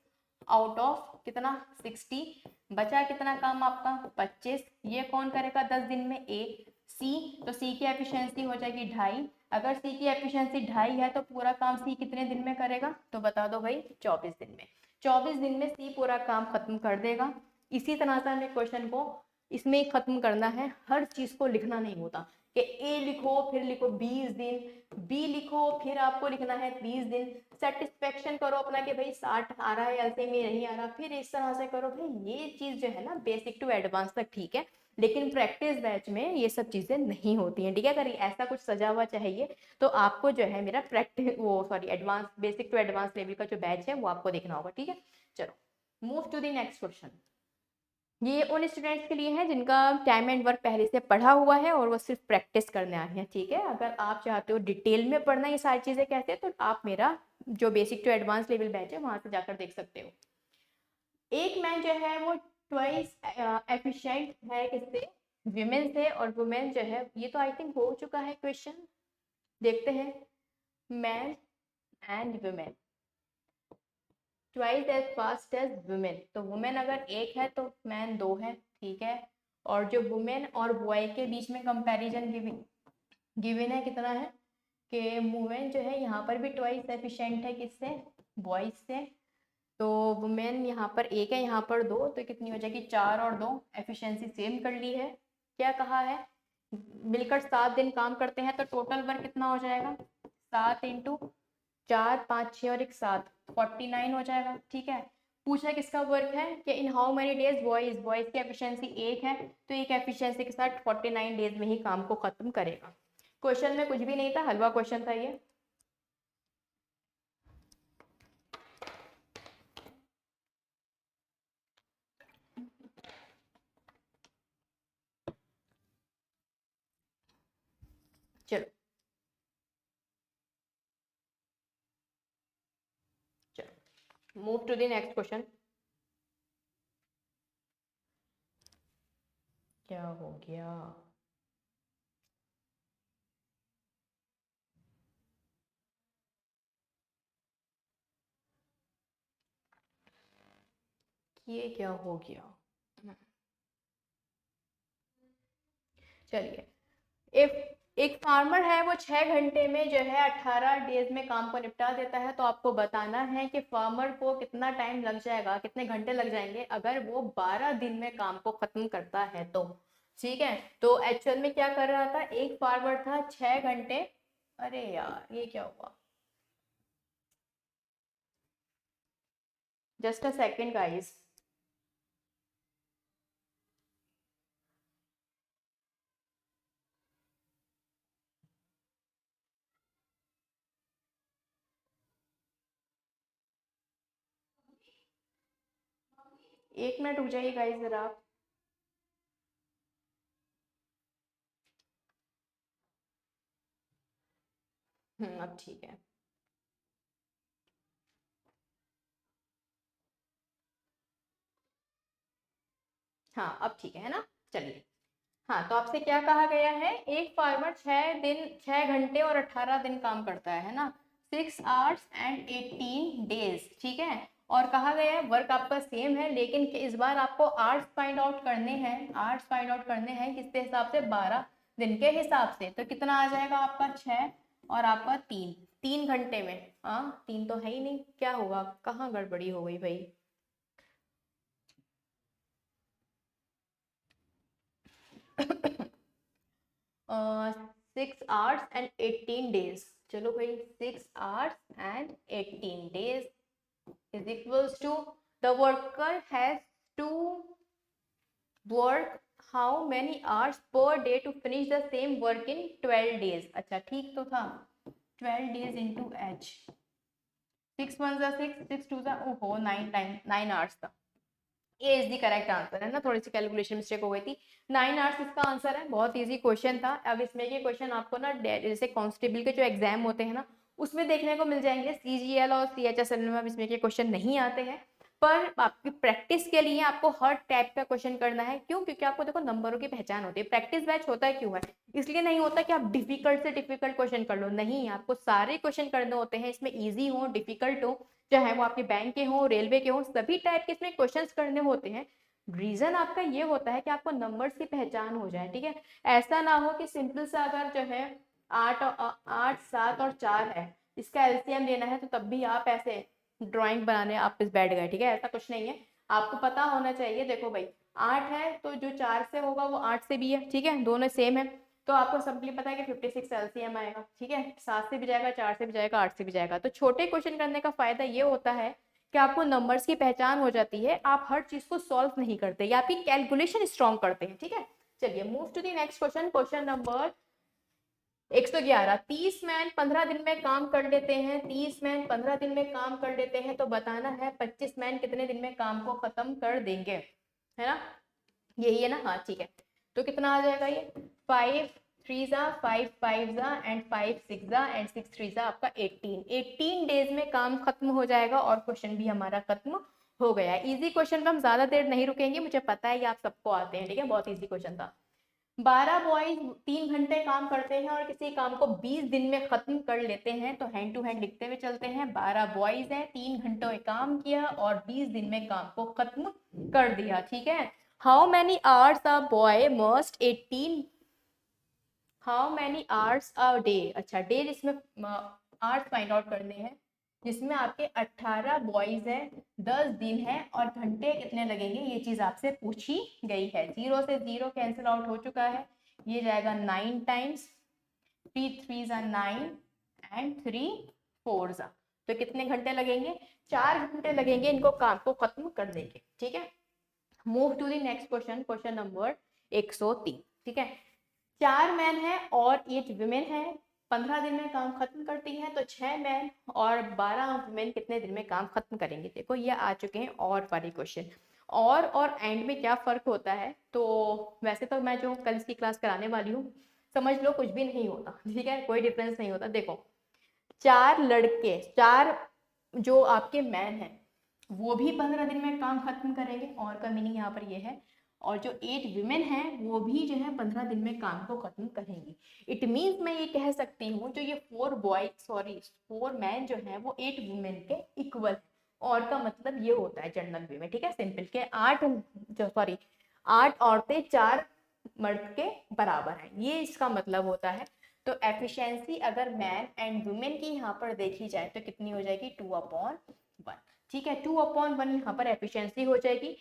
आउट ऑफ कितना 60, बचा कितना काम आपका 25। ये कौन करेगा 10 दिन में, ए। सी, तो सी की एफिशिएंसी हो जाएगी 2.5, अगर सी की एफिशिएंसी 2.5 है तो पूरा काम सी कितने दिन में करेगा, तो बता दो भाई 24 दिन में। 24 दिन में सी पूरा काम खत्म कर देगा। इसी तरह से हमें क्वेश्चन को इसमें ही खत्म करना है, हर चीज को लिखना नहीं होता कि ए लिखो फिर लिखो 20 दिन, बी लिखो फिर आपको लिखना है 20 दिन, सेटिस्फेक्शन करो अपना कि भाई 60 आ रहा है एलसीएम में नहीं आ रहा, फिर इस तरह से करो। भाई ये चीज जो है ना बेसिक टू एडवांस तक ठीक है, लेकिन प्रैक्टिस बैच में ये सब चीजें नहीं होती हैं, ठीक है। अगर ऐसा कुछ सजा हुआ चाहिए तो आपको जो है मेरा प्रैक्टिस वो sorry advance basic to advance level का जो बैच है वो आपको देखना होगा, ठीक है। चलो move to the next question. ये उन स्टूडेंट्स के लिए है जिनका टाइम एंड वर्क पहले से पढ़ा हुआ है और वो सिर्फ प्रैक्टिस करने आए हैं, ठीक है। अगर आप चाहते हो डिटेल में पढ़ना ये सारी चीज़ें कैसे, तो आप मेरा जो basic to advance level batch है वहां से जाकर देख सकते हो। एक मैन जो है वो ट्वाइस एफिशिएंट है किससे, विमेन से, और वुमेन जो है ये तो आई थिंक हो चुका है क्वेश्चन, देखते हैं। Man and women twice as fast as women, तो वुमेन अगर एक है तो मैन 2 है, ठीक है। और जो वुमेन और बॉय के बीच में कंपैरिजन गिवन है कितना है कि वुमेन जो है यहाँ पर भी ट्वाइस एफिशिएंट है किससे, बॉयज से। तो वुमेन यहाँ पर 1 है, यहाँ पर 2, तो कितनी हो जाएगी 4 और 2, एफिशिएंसी सेम कर ली है। क्या कहा है, मिलकर 7 दिन काम करते हैं तो टोटल वर्क कितना हो जाएगा, 7 इंटू 4 5 6 और 1 7, 49 हो जाएगा, ठीक है। पूछना किसका वर्क है कि in how many days boys की एफिशिएंसी 1 है, तो एक एफिशिएंसी के साथ 49 डेज में ही काम को खत्म करेगा। क्वेश्चन में कुछ भी नहीं था, हलवा क्वेश्चन था ये। चलो चलो move to the next question. क्या हो गया? ये क्या हो गया? चलिए, एक फार्मर है वो 6 घंटे में जो है 18 डेज में काम को निपटा देता है, तो आपको बताना है कि फार्मर को कितना टाइम लग जाएगा, कितने घंटे लग जाएंगे अगर वो 12 दिन में काम को खत्म करता है तो। ठीक है, तो एक्चुअल में क्या कर रहा था, एक फार्मर था 6 घंटे। अरे यार ये क्या हुआ, जस्ट अ सेकेंड गाइस। एक मिनट रुक जाइए गाइस जरा आप। अब ठीक है। हाँ अब ठीक है ना। चलिए, हाँ तो आपसे क्या कहा गया है, एक फार्मर 6 घंटे और 18 दिन काम करता है ना, 6 hours and 18 days, ठीक है। और कहा गया है वर्क आपका सेम है, लेकिन इस बार आपको आवर्स फाइंड आउट करने हैं, आवर्स फाइंड आउट करने हैं किसके हिसाब से, 12 दिन के हिसाब से। तो कितना आ जाएगा आपका 6 और आपका 3, 3 घंटे में। हाँ 3 तो है ही नहीं, क्या होगा, कहाँ गड़बड़ी हो गई भाई। 6 hours and 18 days, चलो भाई 6 hours and 18 days is equals to the worker has to work how many hours per day to finish the same work in 12 days। अच्छा ठीक तो था, 12 days into h, 6 1 6, 6 2 ओहो 9 hours था। ये इज द करेक्ट आंसर है ना, थोड़ी सी कैलकुलेशन मिस्टेक हो गई थी। 9 hours इसका आंसर है, बहुत इजी क्वेश्चन था। अब इसमें ये क्वेश्चन आपको ना जैसे कांस्टेबल के जो एग्जाम होते हैं ना उसमें देखने को मिल जाएंगे, सीजीएल और सीएचएसएल में अब इसमें के क्वेश्चन नहीं आते हैं, पर आपकी प्रैक्टिस के लिए आपको हर टाइप का क्वेश्चन करना है। क्यों? क्योंकि आपको देखो नंबरों की पहचान होती है। प्रैक्टिस बैच होता है क्यों है, इसलिए नहीं होता कि आप डिफिकल्ट से डिफिकल्ट क्वेश्चन कर लो, नहीं, आपको सारे क्वेश्चन करने होते हैं, इसमें ईजी हो डिफिकल्ट हो, चाहे वो आपके बैंक के हो रेलवे के हो, सभी टाइप के इसमें क्वेश्चंस करने होते हैं। रीजन आपका ये होता है कि आपको नंबर्स की पहचान हो जाए, ठीक है। ऐसा ना हो कि सिंपल सा अगर जो है 8 7 और 4 है, इसका एलसीएम लेना है तो तब भी आप ऐसे ड्राइंग बनाने आप इस बैठ गए, ठीक है, ऐसा कुछ नहीं है। आपको पता होना चाहिए, देखो भाई 8 है तो जो 4 से होगा वो 8 से भी है, ठीक है, दोनों सेम है, तो आपको सिंपली पता है कि 56 एलसीएम आएगा, ठीक है, 7 से भी जाएगा, 4 से भी जाएगा, 8 से भी जाएगा। तो छोटे क्वेश्चन करने का फायदा ये होता है कि आपको नंबर्स की पहचान हो जाती है, आप हर चीज को सॉल्व नहीं करते या आपकी कैलकुलेशन स्ट्रॉन्ग करते हैं, ठीक है। चलिए move to the next question, question number 111। 30 man 15 दिन में काम कर लेते हैं, 30 मैन 15 दिन में काम कर लेते हैं, तो बताना है 25 मैन कितने दिन में काम को खत्म कर देंगे, है ना, यही है ना, हाँ ठीक है। तो कितना आ जाएगा ये, 5 3 5 5 एंड 5 6 एंड 6 3 आपका 18 डेज में काम खत्म हो जाएगा और क्वेश्चन भी हमारा खत्म हो गया। इजी क्वेश्चन पे हम ज्यादा देर नहीं रुकेंगे, मुझे पता है ये आप सबको आते हैं, ठीक है, बहुत इजी क्वेश्चन था। 12 बॉयज 3 घंटे काम करते हैं और किसी काम को 20 दिन में खत्म कर लेते हैं, तो हैंड टू हैंड लिखते हुए चलते हैं। 12 बॉयज हैं, 3 घंटों में काम किया और 20 दिन में काम को खत्म कर दिया, ठीक है। How many hours a boy must 18, how many hours a day, अच्छा डे जिसमें आवर्स फाइंड आउट करने हैं, जिसमें आपके 18 बॉयज हैं, 10 दिन है और घंटे कितने लगेंगे, ये चीज आपसे पूछी गई है। 0 से 0 कैंसिल आउट हो चुका है, ये जाएगा 9 टाइम्स, 3 3 9 एंड 3 4। तो कितने घंटे लगेंगे, 4 घंटे लगेंगे इनको काम को खत्म करने के। ठीक है, move to the next question, question number 103। ठीक है, 4 मैन है और 8 वुमेन है, 15 दिन में काम खत्म करती हैं, तो 6 मैन और 12 वुमेन कितने दिन में काम खत्म करेंगे। देखो ये आ चुके हैं और वाले क्वेश्चन। और एंड में क्या फर्क होता है, तो वैसे तो मैं जो कल की क्लास कराने वाली हूँ समझ लो कुछ भी नहीं होता। ठीक है, कोई डिफरेंस नहीं होता। देखो 4 लड़के, 4 जो आपके मैन हैं वो भी 15 दिन में काम खत्म करेंगे, और का मीनिंग यहाँ पर ये है, और जो 8 विमेन हैं वो भी जो है 15 दिन में काम को खत्म करेंगी। इट मीन्स मैं ये कह सकती हूँ जो ये 4 मैन जो है वो 8 वुमेन के इक्वल है, और का मतलब ये होता है जनरल वे में। ठीक है, सिंपल के 8 औरतें 4 मर्द के बराबर हैं, ये इसका मतलब होता है। तो एफिशिएंसी अगर मैन एंड वुमेन की यहाँ पर देखी जाए तो कितनी हो जाएगी, 2/1। ठीक है, 2/1 यहाँ पर एफिशिएंसी हो जाएगी।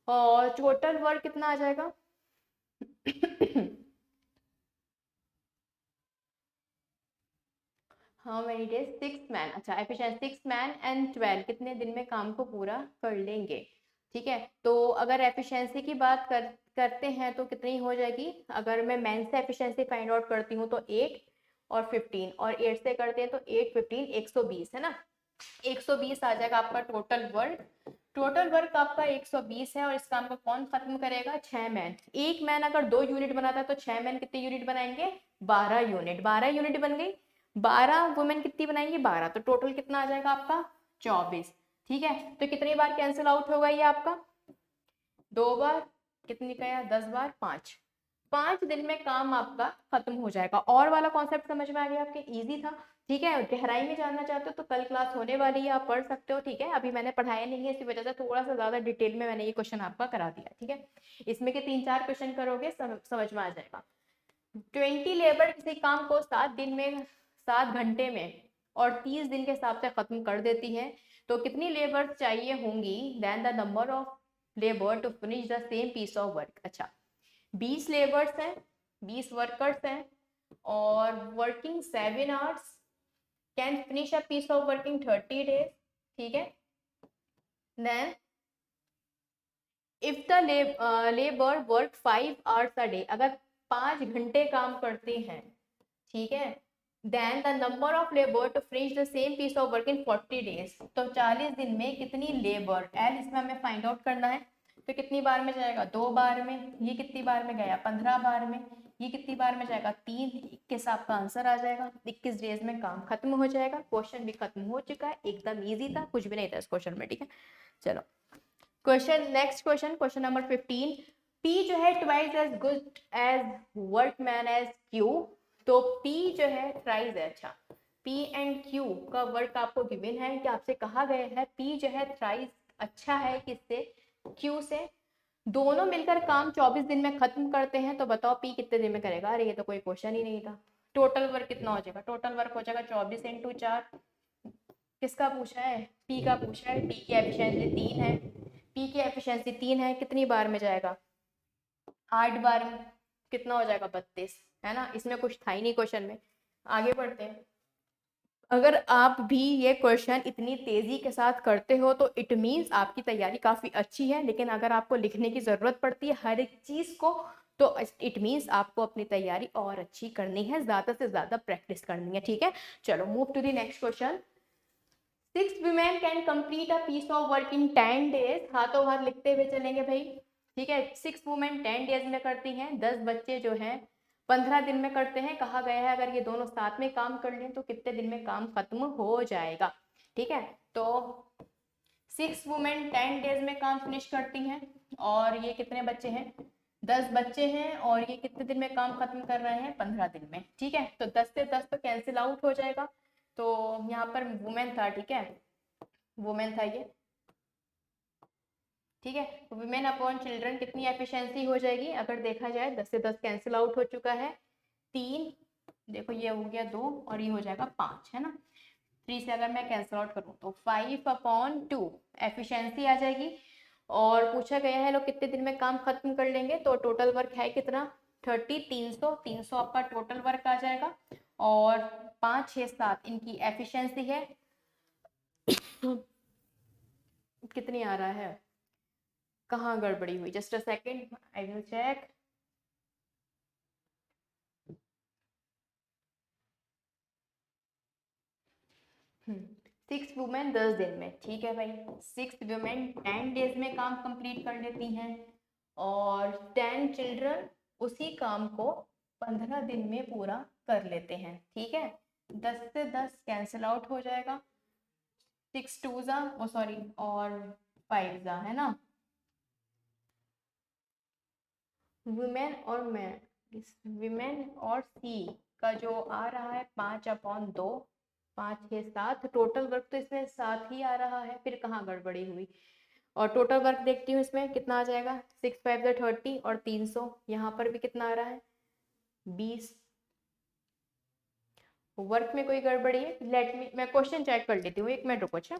और टोटल वर्क कितना आ जाएगा हाउ मेनी डेज, 6 मैन। अच्छा, एफिशिएंसी 6 मैन एंड 12 कितने दिन में काम को पूरा कर लेंगे। ठीक है, तो अगर एफिशिएंसी की बात करते हैं तो कितनी हो जाएगी, अगर मैं मैन से एफिशिएंसी फाइंड आउट करती हूँ तो 8 और 15, और 8 से करते हैं तो 8 15 120 है ना, 120 आ जाएगा आपका टोटल वर्क। टोटल वर्क आपका 120 है, और इस काम को कौन खत्म करेगा, 6 मैन। एक मैन अगर 2 यूनिट बनाता है तो 6 मैन कितने यूनिट बनाएंगे, 12 यूनिट। 12 यूनिट बन गई, 12 वुमेन कितनी बनाएंगी, 12, तो टोटल कितना आ जाएगा आपका, 24। ठीक है, तो कितनी बार कैंसिल आउट होगा ये आपका, 2 बार, कितनी गया, 10 बार, 5 दिन में काम आपका खत्म हो जाएगा। और वाला कॉन्सेप्ट समझ में आ गया आपके, इजी था। ठीक है, गहराई में जानना चाहते हो तो कल क्लास होने वाली है, आप पढ़ सकते हो। ठीक है, अभी मैंने पढ़ाया नहीं है, इसी वजह से थोड़ा सा ज्यादा डिटेल में मैंने ये क्वेश्चन आपका करा दिया। ठीक है, इसमें के 3-4 क्वेश्चन करोगे समझ में आ जाएगा। 20 लेबर किसी काम को 7 दिन में, 7 घंटे में और 30 दिन के हिसाब से खत्म कर देती है, तो कितनी लेबर चाहिए होंगी, then the number of labour to finish the same piece of work. अच्छा, 20 लेबर्स हैं, 20 वर्कर्स हैं, और working 7 hours, can finish a piece of working 30 days. ठीक है, then if the labour work 5 hours a day, अगर 5 घंटे काम करते हैं, ठीक है, then the number of labour to finish the same piece of work in 40 days, तो 40 दिन में कितनी लेबर, एल इसमें हमें फाइंड आउट करना है। तो कितनी बार में जाएगा, 2 बार में। ये कितनी बार में गया, 15 बार में। ये कितनी बार में जाएगा, 3। 21 आपका आंसर आ जाएगा, 21 डेज में काम खत्म हो जाएगा। क्वेश्चन भी खत्म हो चुका है, एकदम ईजी था, कुछ भी नहीं था इस क्वेश्चन में। ठीक है, चलो question, next question, question number 15। P जो है twice as good as workman as Q, तो P जो है ट्राइस है। अच्छा, P एंड Q का वर्क आपको गिवन है कि आपसे कहा गया है P जो है ट्राइस अच्छा है किससे, Q से। दोनों मिलकर काम 24 दिन में खत्म करते हैं, तो बताओ P कितने दिन में करेगा। अरे ये तो कोई क्वेश्चन ही नहीं था। टोटल वर्क कितना हो जाएगा, टोटल वर्क हो जाएगा 24 × 4। किसका पूछा है, P का पूछा है। P की एफिशिएंसी 3 है, P की एफिशिएंसी 3 है, कितनी बार में जाएगा, 8 बार में। कितना हो जाएगा, 32, है ना। इसमें कुछ था ही नहीं क्वेश्चन में। आगे बढ़ते हैं। अगर आप भी ये क्वेश्चन इतनी तेजी के साथ करते हो तो इट मीन्स आपकी तैयारी काफी अच्छी है, लेकिन अगर आपको लिखने की जरूरत पड़ती है हर एक चीज को, तो इट मीन्स आपको अपनी तैयारी और अच्छी करनी है, ज्यादा से ज्यादा प्रैक्टिस करनी है। ठीक है, चलो move to the next question. 6 women can complete a piece of work in 10 days, हाथों हाथ लिखते हुए चलेंगे भाई। ठीक है, 6 वुमेन 10 डेज में करती हैं, 10 बच्चे जो हैं 15 दिन में करते हैं। कहा गया है अगर ये दोनों साथ में काम कर लें तो कितने दिन में काम खत्म हो जाएगा। ठीक है, तो 6 वुमेन 10 डेज में काम फिनिश करती हैं, और ये कितने बच्चे हैं, 10 बच्चे हैं, और ये कितने दिन में काम खत्म कर रहे हैं, 15 दिन में। ठीक है, तो 10 से 10 तो कैंसिल आउट हो जाएगा, तो यहाँ पर वुमेन था। ठीक है, वुमेन था ये। ठीक है, वुमेन अपॉन चिल्ड्रन कितनी एफिशिएंसी हो जाएगी, अगर देखा जाए 10 से 10 कैंसिल आउट हो चुका है, 3, देखो ये हो गया 2, और ये हो जाएगा 5, है ना। 3 से अगर मैं कैंसिल आउट करूँ तो 5/2 एफिशिएंसी आ जाएगी। और पूछा गया है लोग कितने दिन में काम खत्म कर लेंगे, तो टोटल वर्क है कितना, 30, 300 आपका टोटल वर्क आ जाएगा, और 5, 6, 7 इनकी एफिशिएंसी है, कितनी आ रहा है, कहाँ गड़बड़ी हुई, just a second I will check. Six women 10 दिन में, ठीक है भाई, 6 वुमेन 10 डेज में काम कंप्लीट कर लेती हैं और 10 चिल्ड्रन उसी काम को 15 दिन में पूरा कर लेते हैं, ठीक है। 10 से 10 कैंसिल आउट हो जाएगा, 6 2 ओ सॉरी और 5 है ना। वुमेन और मैन, विमेन और सी का जो आ रहा है 5/2, 5 6 7, टोटल वर्क तो इसमें 7 ही आ रहा है, फिर कहाँ गड़बड़ी हुई। और टोटल वर्क देखती हूँ इसमें कितना आ जाएगा, 6 5 30 और 300, यहाँ पर भी कितना आ रहा है 20। वर्क में कोई गड़बड़ी है, लेट मी मैं क्वेश्चन चेक कर लेती हूँ, 1 मिनट रुको। अच्छा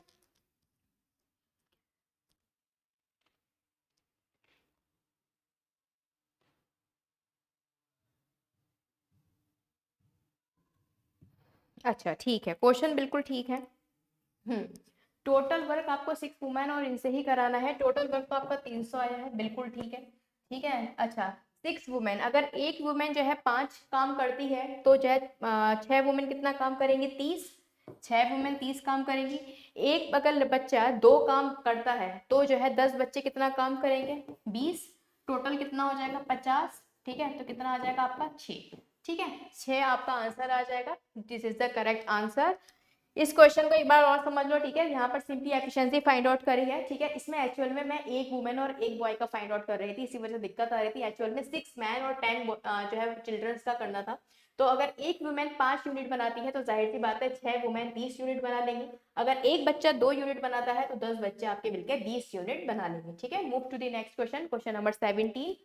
अच्छा ठीक है, क्वेश्चन बिल्कुल ठीक है। हम्म टोटल वर्क आपको 6 वुमेन और इनसे ही कराना है, टोटल वर्क तो आपका 300 आया है, बिल्कुल ठीक है। ठीक है, अच्छा 6 वुमेन, अगर एक वुमेन जो है 5 काम करती है तो जो है 6 वुमेन कितना काम करेंगी, 30। 6 वुमेन 30 काम करेंगी। एक अगर बच्चा 2 काम करता है तो जो है 10 बच्चे कितना काम करेंगे, 20। टोटल कितना हो जाएगा 50, ठीक है, तो कितना आ जाएगा आपका 6। ठीक है, 6 आपका आंसर आ जाएगा, this is the correct answer. इस क्वेश्चन को एक बार और समझ लो, ठीक है, यहाँ पर सिंपली एफिशिएंसी फाइंड आउट करी है, ठीक है। इसमें एक्चुअल में मैं एक वुमेन और एक बॉय का फाइंड आउट कर रही थी, इसी वजह से दिक्कत आ रही थी। एक्चुअल में 6 मैन और 10 जो है चिल्ड्रंस का करना था। तो अगर एक वुमेन 5 यूनिट बनाती है तो जाहिर सी बात है 6 वुमेन 30 यूनिट बना लेंगी। अगर एक बच्चा 2 यूनिट बनाता है तो 10 बच्चे आपके मिलकर 20 यूनिट बना लेंगे, ठीक है। Move to the next question, question number 17।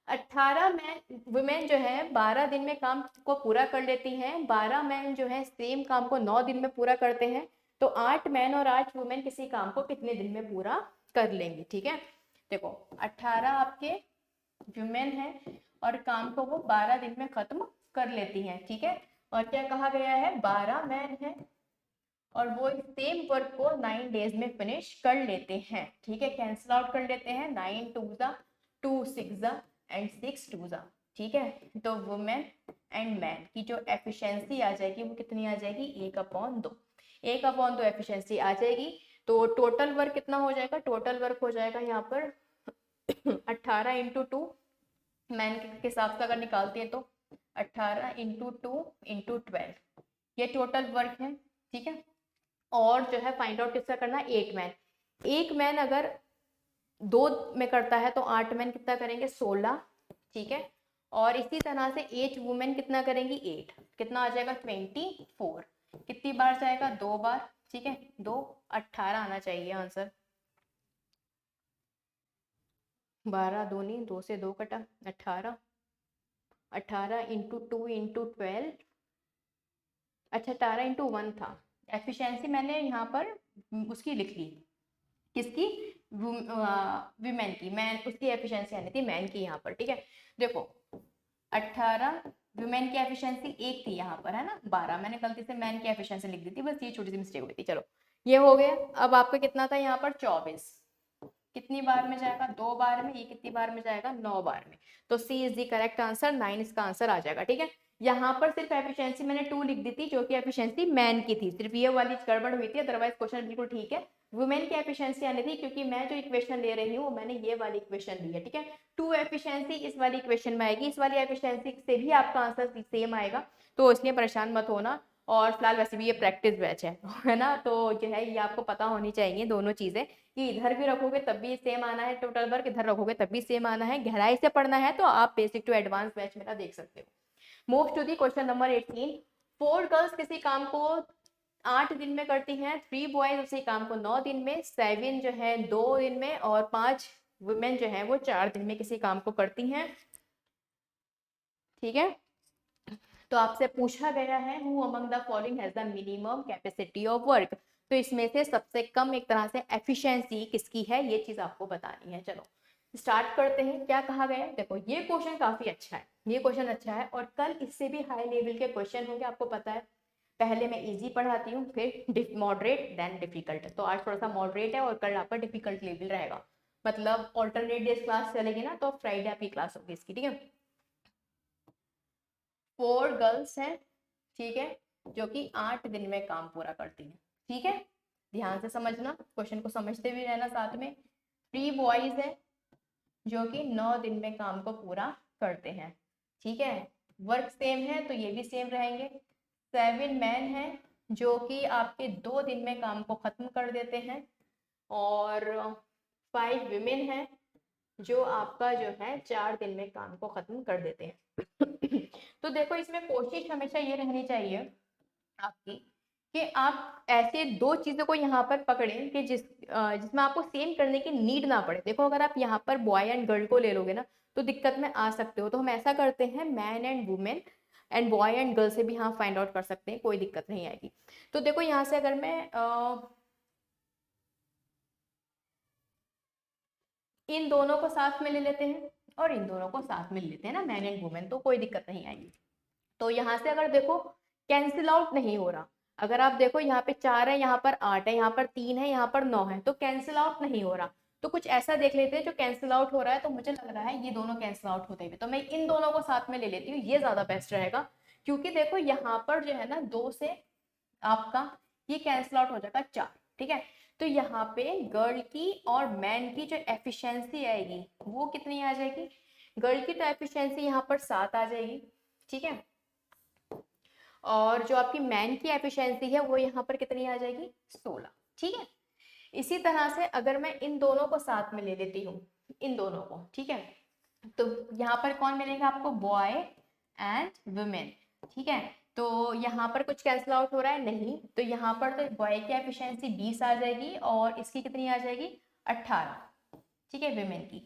18 man women जो है 12 दिन में काम को पूरा कर लेती हैं, 12 मैन जो है सेम काम को 9 दिन में पूरा करते हैं। तो 8 मैन और 8 वुमेन किसी काम को कितने दिन में पूरा कर लेंगे, ठीक है। देखो 18 आपके वुमेन है और काम को वो 12 दिन में खत्म कर लेती हैं, ठीक है। और क्या कहा गया है, 12 मैन है और वो सेम वर्क को 9 डेज में फिनिश कर लेते हैं, ठीक है। कैंसिल आउट कर लेते हैं, 9 2 2 6 एंड 6 2, ठीक है। तो वुमेन एंड मैन की जो एफिशिएंसी आ जाएगी वो कितनी आ जाएगी, 1/2। 1/2 एफिशिएंसी आ जाएगी। तो टोटल वर्क कितना हो जाएगा, टोटल वर्क हो जाएगा यहाँ पर 18 × 2, मैन के हिसाब से अगर निकालते हैं तो 18 × 2 × 12, ये टोटल वर्क है, ठीक है। और जो है फाइंड आउट किसका करना है, 8 मैन। 1 मैन अगर 2 में करता है तो 8 मैन कितना करेंगे, 16, ठीक है। और इसी तरह से 8 वुमेन कितना करेंगी, 8, कितना आ जाएगा 24। कितनी बार जाएगा, 2 बार, ठीक है। 2 18 आना चाहिए आंसर। 12 दूनी 2 से 2 कटा 18, 18 × 2 × 12, अच्छा 18 × 1 था। एफिशिएंसी मैंने यहाँ पर उसकी लिख ली, किसकी, विमेन की, मैन उसकी एफिशिएंसी आनी थी मैन की यहाँ पर, ठीक है। देखो 18 विमेन की एफिशिएंसी 1 थी यहाँ पर, है ना। 12 मैंने गलती से मैन की एफिशिएंसी लिख दी थी, बस ये छोटी सी मिस्टेक हुई थी। चलो ये हो गया। अब आपका कितना था यहाँ पर 24, कितनी बार में जाएगा, 2 बार में। ये कितनी बार में जाएगा, 9 बार में। तो सी इज द करेक्ट आंसर, 9 इसका आंसर आ जाएगा, ठीक है। यहाँ पर सिर्फ एफिशिएंसी मैंने 2 लिख दी थी जो कि एफिशिएंसी मैन की थी, सिर्फ ये वाली गड़बड़ हुई थी, अदरवाइज क्वेश्चन बिल्कुल ठीक है। वुमेन की एफिशिएंसी आनी थी क्योंकि मैं जो इक्वेशन ले रही हूँ मैंने ये वाली इक्वेशन ली है, ठीक है। 2 एफिशिएंसी इस वाली इक्वेशन में आएगी, इस वाली एफिशिएंसी से भी आपका आंसर सेम आएगा, तो इसलिए परेशान मत होना। और फिलहाल वैसे भी ये प्रैक्टिस बैच है ना, तो जो है ये आपको पता होनी चाहिए दोनों चीजें, कि इधर भी रखोगे तब भी सेम आना है टोटल वर्क, इधर रखोगे तब भी सेम आना है। गहराई से पढ़ना है तो आप बेसिक टू एडवांस बैच मेरा देख सकते हो। Move to the question number 18। 4 girls किसी काम को 8 दिन में करती हैं, 3 बॉयज उसी काम को 9 दिन में, 7 जो है 2 दिन में और 5 वुमेन जो है वो 4 दिन में किसी काम को करती हैं, ठीक है। तो आपसे पूछा गया है who among the following has the minimum capacity of work, तो इसमें से सबसे कम एक तरह से एफिशिएंसी किसकी है, ये चीज आपको बतानी है। चलो स्टार्ट करते हैं, क्या कहा गया है। देखो ये क्वेश्चन काफी अच्छा है, ये क्वेश्चन अच्छा है और कल इससे भी हाई लेवल के क्वेश्चन होंगे, आपको पता है। पहले मैं इजी पढ़ाती हूँ, फिर मॉडरेट देन डिफिकल्ट। तो आज थोड़ा सा मॉडरेट है और कल आपका डिफिकल्ट लेवल रहेगा। मतलब ऑल्टरनेट डेज क्लास चलेगी ना, तो फ्राइडे आपकी क्लास होगी इसकी, ठीक है। 4 गर्ल्स हैं, ठीक है, जो कि 8 दिन में काम पूरा करती हैं, ठीक है। ध्यान से समझना, क्वेश्चन को समझते भी रहना साथ में। 3 बॉयज है जो कि 9 दिन में काम को पूरा करते हैं, ठीक है। वर्क सेम है तो ये भी सेम रहेंगे। 7 मैन है जो कि आपके 2 दिन में काम को खत्म कर देते हैं, और 5 विमेन है जो आपका जो है 4 दिन में काम को खत्म कर देते हैं। तो देखो, इसमें कोशिश हमेशा ये रहनी चाहिए आपकी कि आप ऐसे 2 चीजों को यहाँ पर पकड़ें कि जिसमें आपको सेम करने की नीड ना पड़े। देखो, अगर आप यहाँ पर बॉय एंड गर्ल को ले लोगे ना, तो दिक्कत में आ सकते हो। तो हम ऐसा करते हैं, man and women and boy and girl से भी हाँ फाइंड आउट कर सकते हैं, कोई दिक्कत नहीं आएगी। तो देखो, यहाँ से अगर मैं इन दोनों को साथ में ले लेते हैं और इन दोनों को साथ में ले लेते हैं ना, मैन एंड वुमेन, तो कोई दिक्कत नहीं आएगी। तो यहाँ से अगर देखो कैंसिल आउट नहीं हो रहा, अगर आप देखो यहाँ पे 4 है, यहाँ पर 8 है, यहाँ पर 3 है, यहाँ पर 9 है, तो कैंसिल आउट नहीं हो रहा। तो कुछ ऐसा देख लेते हैं जो कैंसिल आउट हो रहा है। तो मुझे लग रहा है ये दोनों कैंसिल आउट होते हुए, तो मैं इन दोनों को साथ में ले लेती हूँ, ये ज्यादा बेस्ट रहेगा। क्योंकि देखो यहाँ पर जो है ना, 2 से आपका ये कैंसिल आउट हो जाएगा 4, ठीक है। तो यहाँ पे गर्ल की और मैन की जो एफिशिएंसी आएगी वो कितनी आ जाएगी? गर्ल की तो एफिशिएंसी यहाँ पर 7 आ जाएगी, ठीक है। और जो आपकी मैन की एफिशिएंसी है वो यहाँ पर कितनी आ जाएगी? 16, ठीक है। इसी तरह से अगर मैं इन दोनों को साथ में ले लेती हूँ, इन दोनों को, ठीक है, तो यहाँ पर कौन मिलेगा आपको? बॉय एंड वुमेन, ठीक है। तो यहाँ पर कुछ कैंसिल आउट हो रहा है? नहीं। तो यहाँ पर तो बॉय की एफिशिएंसी 20 आ जाएगी और इसकी कितनी आ जाएगी? 18, ठीक है, वुमेन की।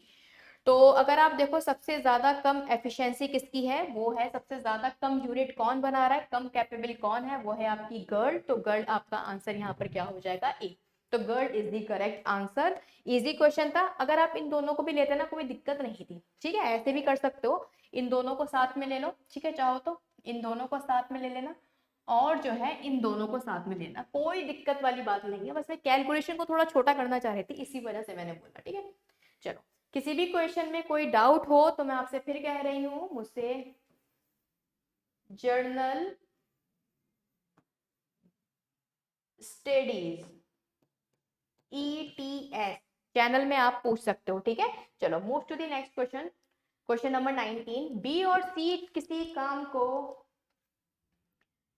तो अगर आप देखो सबसे ज्यादा कम एफिशिएंसी किसकी है, वो है सबसे ज्यादा कम यूनिट कौन बना रहा है, कम कैपेबल कौन है, वो है आपकी गर्ल। तो गर्ल आपका आंसर यहाँ पर क्या हो जाएगा? ए। तो girl is the correct answer. Easy question था, अगर आप इन दोनों को भी लेते ना कोई दिक्कत नहीं थी, ठीक है। ऐसे भी कर सकते हो, इन दोनों को साथ में ले लो, ठीक है, चाहो तो इन दोनों को साथ में ले लेना और जो है इन दोनों को साथ में लेना, कोई दिक्कत वाली बात नहीं है। बस मैं कैलकुलेशन को थोड़ा छोटा करना चाह रही थी, इसी वजह से मैंने बोला, ठीक है। चलो, किसी भी क्वेश्चन में कोई डाउट हो तो मैं आपसे फिर कह रही हूँ, मुझसे जर्नल स्टडीज ETS चैनल में आप पूछ सकते हो, ठीक है। चलो, move to the next question. Question number 19, B और सी किसी काम को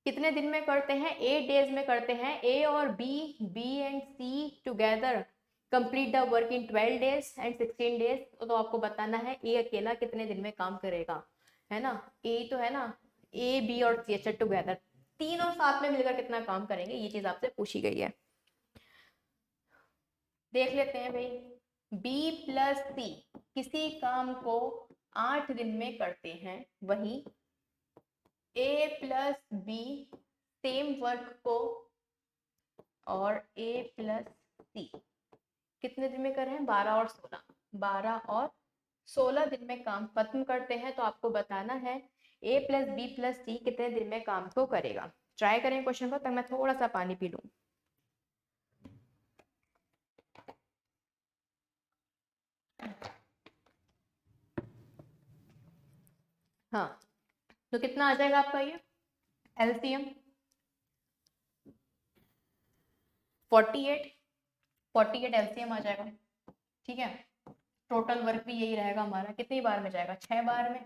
कितने दिन में करते हैं? 8 डेज में करते हैं। ए और B and C together complete the work in 12 days and 16 days. तो आपको बताना है ए अकेला कितने दिन में काम करेगा, है ना। ए तो है ना, ए बी और सी, अच्छा, टुगेदर तीनों साथ में मिलकर कितना काम करेंगे, ये चीज आपसे पूछी गई है। देख लेते हैं भाई, बी प्लस सी किसी काम को 8 दिन में करते हैं, वही ए प्लस बी सेम वर्क को और ए प्लस सी कितने दिन में कर रहे हैं? 12 और 16, 12 और 16 दिन में काम खत्म करते हैं। तो आपको बताना है ए प्लस बी प्लस सी कितने दिन में काम को करेगा। ट्राई करें क्वेश्चन को, तब मैं थोड़ा सा पानी पी लूं। हाँ, तो कितना आ जाएगा आपका ये एलसीएम? 48 एलसीएम आ जाएगा, ठीक है। टोटल वर्क भी यही रहेगा हमारा, कितनी बार में जाएगा? 6 बार में।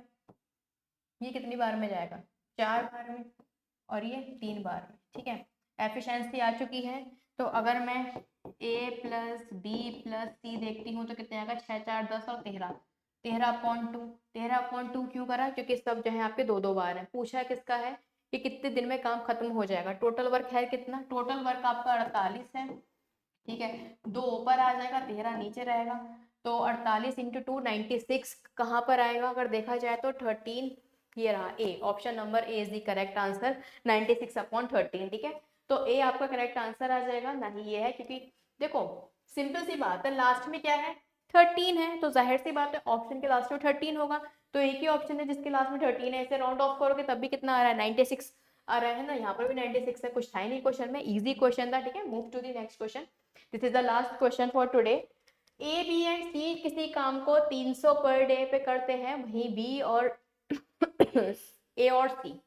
ये कितनी बार में जाएगा? 4 बार में। और ये 3 बार में, ठीक है। एफिशिएंसी आ चुकी है। तो अगर मैं ए प्लस बी प्लस सी देखती हूँ तो कितने आएगा? 6 4 10 और 13, 13/2। 13/2 क्यों करा? क्योंकि सब जो है आपके 2-2 बार है। पूछा किसका है कि कितने दिन में काम खत्म हो जाएगा। टोटल वर्क है कितना? टोटल वर्क आपका 48 है, ठीक है। 2 ऊपर आ जाएगा, 13 नीचे रहेगा। तो 48 × 2 96 कहाँ पर आएगा? अगर देखा जाए तो 13, ये रहा A, option number A is the correct answer, 96/13, ठीक है। तो ए आपका करेक्ट आंसर आ जाएगा, नहीं ये है, क्योंकि देखो सिंपल सी बात है, लास्ट में क्या है? 13 है, तो जाहिर सी बात है ऑप्शन के लास्ट में 13 होगा। तो एक ही ऑप्शन है जिसके लास्ट में 13 है, इसे राउंड ऑफ करोगे तब भी कितना आ रहा है? 96। आ रहा है ना, यहाँ पर भी 96 है, कुछ था ही नहीं क्वेश्चन में, इजी क्वेश्चन था, ठीक है। Move to the next question, this is the last question for today. A B and C किसी काम को 300 पर डे पे करते हैं, वहीं बी और ए और सी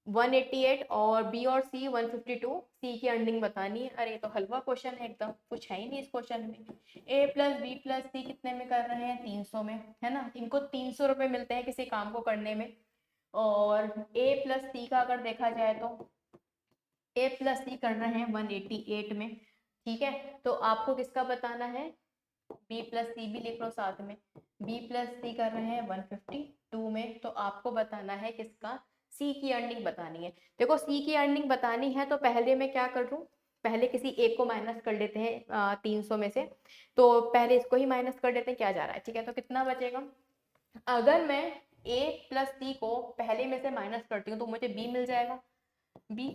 188 और बी और सी 152, सी की अर्निंग बतानी है। अरे ये तो हलवा क्वेश्चन है एकदम, कुछ है ही नहीं इस क्वेश्चन में। ए प्लस बी प्लस सी कितने में कर रहे हैं, 300 में, है ना। इनको 300 रुपये मिलते हैं किसी काम को करने में, और ए प्लस सी का अगर देखा जाए तो ए प्लस सी कर रहे हैं 188 में, ठीक है। तो आपको किसका बताना है, बी प्लस सी भी लिख लो साथ में, बी प्लस सी कर रहे हैं 152 में, तो आपको बताना है किसका, सी की अर्निंग बतानी है। देखो सी की अर्निंग बतानी है तो पहले मैं क्या कर लूँ, पहले किसी एक को माइनस कर लेते हैं 300 में से, तो पहले इसको ही माइनस कर देते हैं, क्या जा रहा है, ठीक है। तो कितना बचेगा, अगर मैं ए प्लस सी को पहले में से माइनस करती हूँ तो मुझे बी मिल जाएगा, बी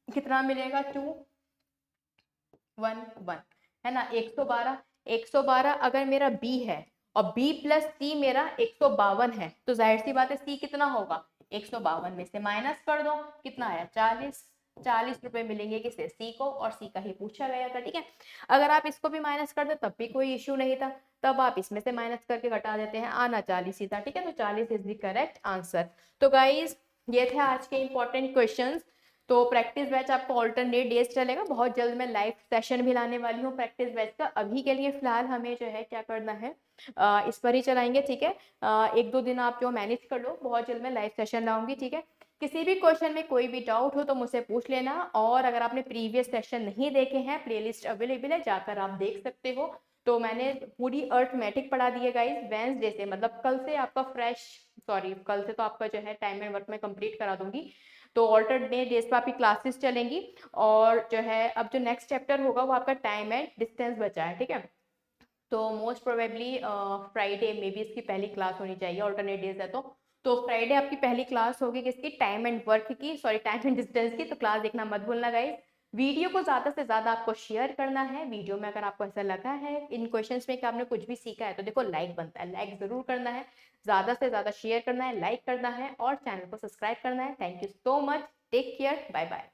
कितना मिलेगा 211, है ना। 112, 112 अगर मेरा बी है और बी प्लस सी मेरा 152 है, तो जाहिर सी बात है सी कितना होगा, 152 में से माइनस कर दो, कितना आया 40, 40 रुपए मिलेंगे किसे, सी को, और सी का ही पूछा गया था, ठीक है। अगर आप इसको भी माइनस कर दो तब भी कोई इश्यू नहीं था, तब आप इसमें से माइनस करके घटा देते हैं, आना 40 ही था, ठीक है। तो 40 इज द करेक्ट आंसर। तो गाइज ये थे आज के इंपॉर्टेंट क्वेश्चंस। तो प्रैक्टिस बैच आपको ऑल्टरनेट डेज चलेगा, बहुत जल्द मैं लाइव सेशन भी लाने वाली हूँ प्रैक्टिस बैच का। अभी के लिए फिलहाल हमें जो है क्या करना है, इस पर ही चलाएंगे, ठीक है। एक दो दिन आप जो मैनेज कर लो, बहुत जल्द मैं लाइव सेशन लाऊंगी, ठीक है। किसी भी क्वेश्चन में कोई भी डाउट हो तो मुझसे पूछ लेना, और अगर आपने प्रीवियस सेशन नहीं देखे हैं, प्लेलिस्ट अवेलेबल है, जाकर आप देख सकते हो। तो मैंने पूरी अर्थमेटिक पढ़ा दी है गाइज, वेंसडे से, मतलब कल से आपका फ्रेश, सॉरी कल से तो आपका जो है टाइम एंड वर्क में कंप्लीट करा दूंगी। तो ऑल्टरनेट डेज पर आपकी क्लासेस चलेंगी, और जो है अब जो नेक्स्ट चैप्टर होगा वो आपका टाइम एंड डिस्टेंस बचा है, ठीक है। तो मोस्ट प्रोबेबली फ्राइडे में भी इसकी पहली क्लास होनी चाहिए, ऑल्टरनेट डेज है तो फ्राइडे आपकी पहली क्लास होगी किसकी, टाइम एंड वर्क की, सॉरी टाइम एंड डिस्टेंस की। तो क्लास देखना मत भूलना गाइस। वीडियो को ज़्यादा से ज़्यादा आपको शेयर करना है। वीडियो में अगर आपको ऐसा लगा है इन क्वेश्चंस में कि आपने कुछ भी सीखा है, तो देखो लाइक बनता है, लाइक ज़रूर करना है, ज़्यादा से ज़्यादा शेयर करना है, लाइक करना है, और चैनल को सब्सक्राइब करना है। Thank you so much, take care, bye bye.